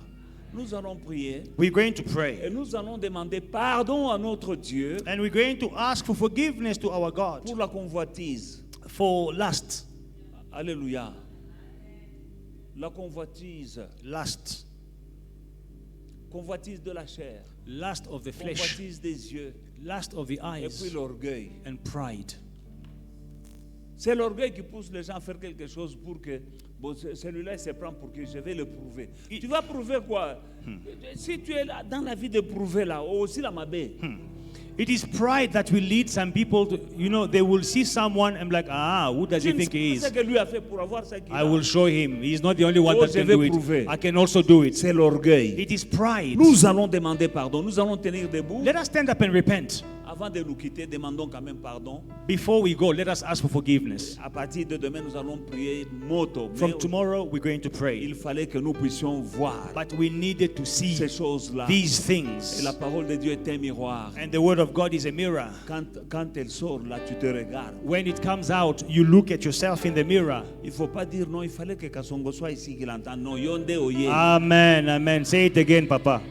Speaker 1: Nous allons prier
Speaker 2: We're going to
Speaker 1: et
Speaker 2: pray.
Speaker 1: nous allons demander pardon à notre Dieu
Speaker 2: And we're going to ask for forgiveness to our God
Speaker 1: pour la convoitise.
Speaker 2: for lust.
Speaker 1: Alléluia. La convoitise.
Speaker 2: Lust.
Speaker 1: Convoitise de la chair.
Speaker 2: Lust of the flesh.
Speaker 1: Convoitise des yeux.
Speaker 2: Lust of the
Speaker 1: Et puis
Speaker 2: eyes.
Speaker 1: l'orgueil.
Speaker 2: And pride.
Speaker 1: C'est l'orgueil qui pousse les gens à faire quelque chose pour que bon, celui-là il se prend pour que je vais le prouver. Tu vas prouver quoi? Si tu es là, dans la vie de prouver là, aussi la mabé.
Speaker 2: It is pride that will lead some people to, you know, they will see someone and be like, who does he
Speaker 1: Tu ne sais
Speaker 2: think he
Speaker 1: pas ce
Speaker 2: is?
Speaker 1: que lui a fait pour avoir ça qu'il
Speaker 2: I
Speaker 1: a.
Speaker 2: will show him. He is not the only one
Speaker 1: Oh,
Speaker 2: that
Speaker 1: je
Speaker 2: can
Speaker 1: vais
Speaker 2: do it.
Speaker 1: prouver.
Speaker 2: I can also do it.
Speaker 1: C'est l'orgueil.
Speaker 2: It is pride.
Speaker 1: Nous allons demander pardon. Nous allons tenir debout.
Speaker 2: Let us stand up and repent.
Speaker 1: Avant de nous quitter, demandons quand même pardon.
Speaker 2: Before we go, let us ask for forgiveness.
Speaker 1: À partir de demain, nous allons prier moto. Mais
Speaker 2: From tomorrow, we're going to pray.
Speaker 1: il fallait que nous puissions voir
Speaker 2: But we needed to see
Speaker 1: ces choses-là.
Speaker 2: these
Speaker 1: Et
Speaker 2: things.
Speaker 1: la parole de Dieu est un miroir.
Speaker 2: And the word of God is a mirror.
Speaker 1: Quand elle sort, là, tu te regardes.
Speaker 2: When it comes out, you look at yourself in the mirror.
Speaker 1: Il ne faut pas dire non, il fallait que Kasongo soit ici qu'il entende. Non, yonde oye.
Speaker 2: Amen, amen. Say it again, Papa.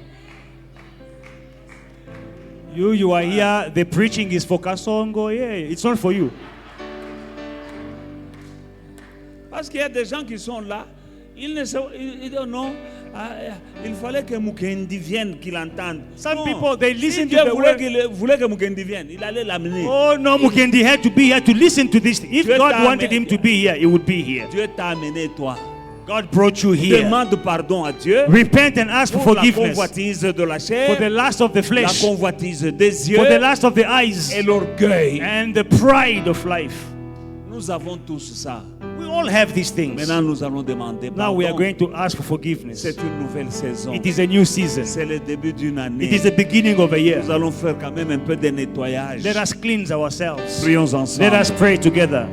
Speaker 2: You are here. The preaching is for Kasongo. Yeah, it's not for you.
Speaker 1: Parce qu'il y a des gens qui sont là, ils ne sont, ils disent non, il fallait que Mukendi vienne qu'il entende.
Speaker 2: Some
Speaker 1: Non.
Speaker 2: people, they listen
Speaker 1: Si
Speaker 2: to
Speaker 1: Dieu
Speaker 2: the
Speaker 1: voulait,
Speaker 2: word.
Speaker 1: voulait que Mukendi vienne, il allait l'amener.
Speaker 2: Oh no, Mukendi had to be here to listen to this. If
Speaker 1: Dieu
Speaker 2: God
Speaker 1: t'a
Speaker 2: wanted
Speaker 1: amené-
Speaker 2: him to be here, he would be here.
Speaker 1: Dieu t'a amené toi.
Speaker 2: God brought you here.
Speaker 1: Demande pardon à Dieu
Speaker 2: Repent and ask for
Speaker 1: pour la
Speaker 2: forgiveness
Speaker 1: convoitise de la
Speaker 2: for
Speaker 1: chair,
Speaker 2: the lust of the
Speaker 1: la
Speaker 2: flesh,
Speaker 1: convoitise des yeux
Speaker 2: for the lust of the eyes,
Speaker 1: et l'orgueil.
Speaker 2: and the pride of life.
Speaker 1: Nous avons tous ça.
Speaker 2: We all have these things.
Speaker 1: Maintenant, nous allons demander
Speaker 2: Now we are
Speaker 1: pardon.
Speaker 2: going to ask for forgiveness.
Speaker 1: C'est une nouvelle saison.
Speaker 2: It is a new season.
Speaker 1: C'est le début d'une année.
Speaker 2: It is the beginning of a year.
Speaker 1: Nous allons faire quand même un peu de nettoyage.
Speaker 2: Let us cleanse ourselves.
Speaker 1: Prions ensemble.
Speaker 2: Let us pray together.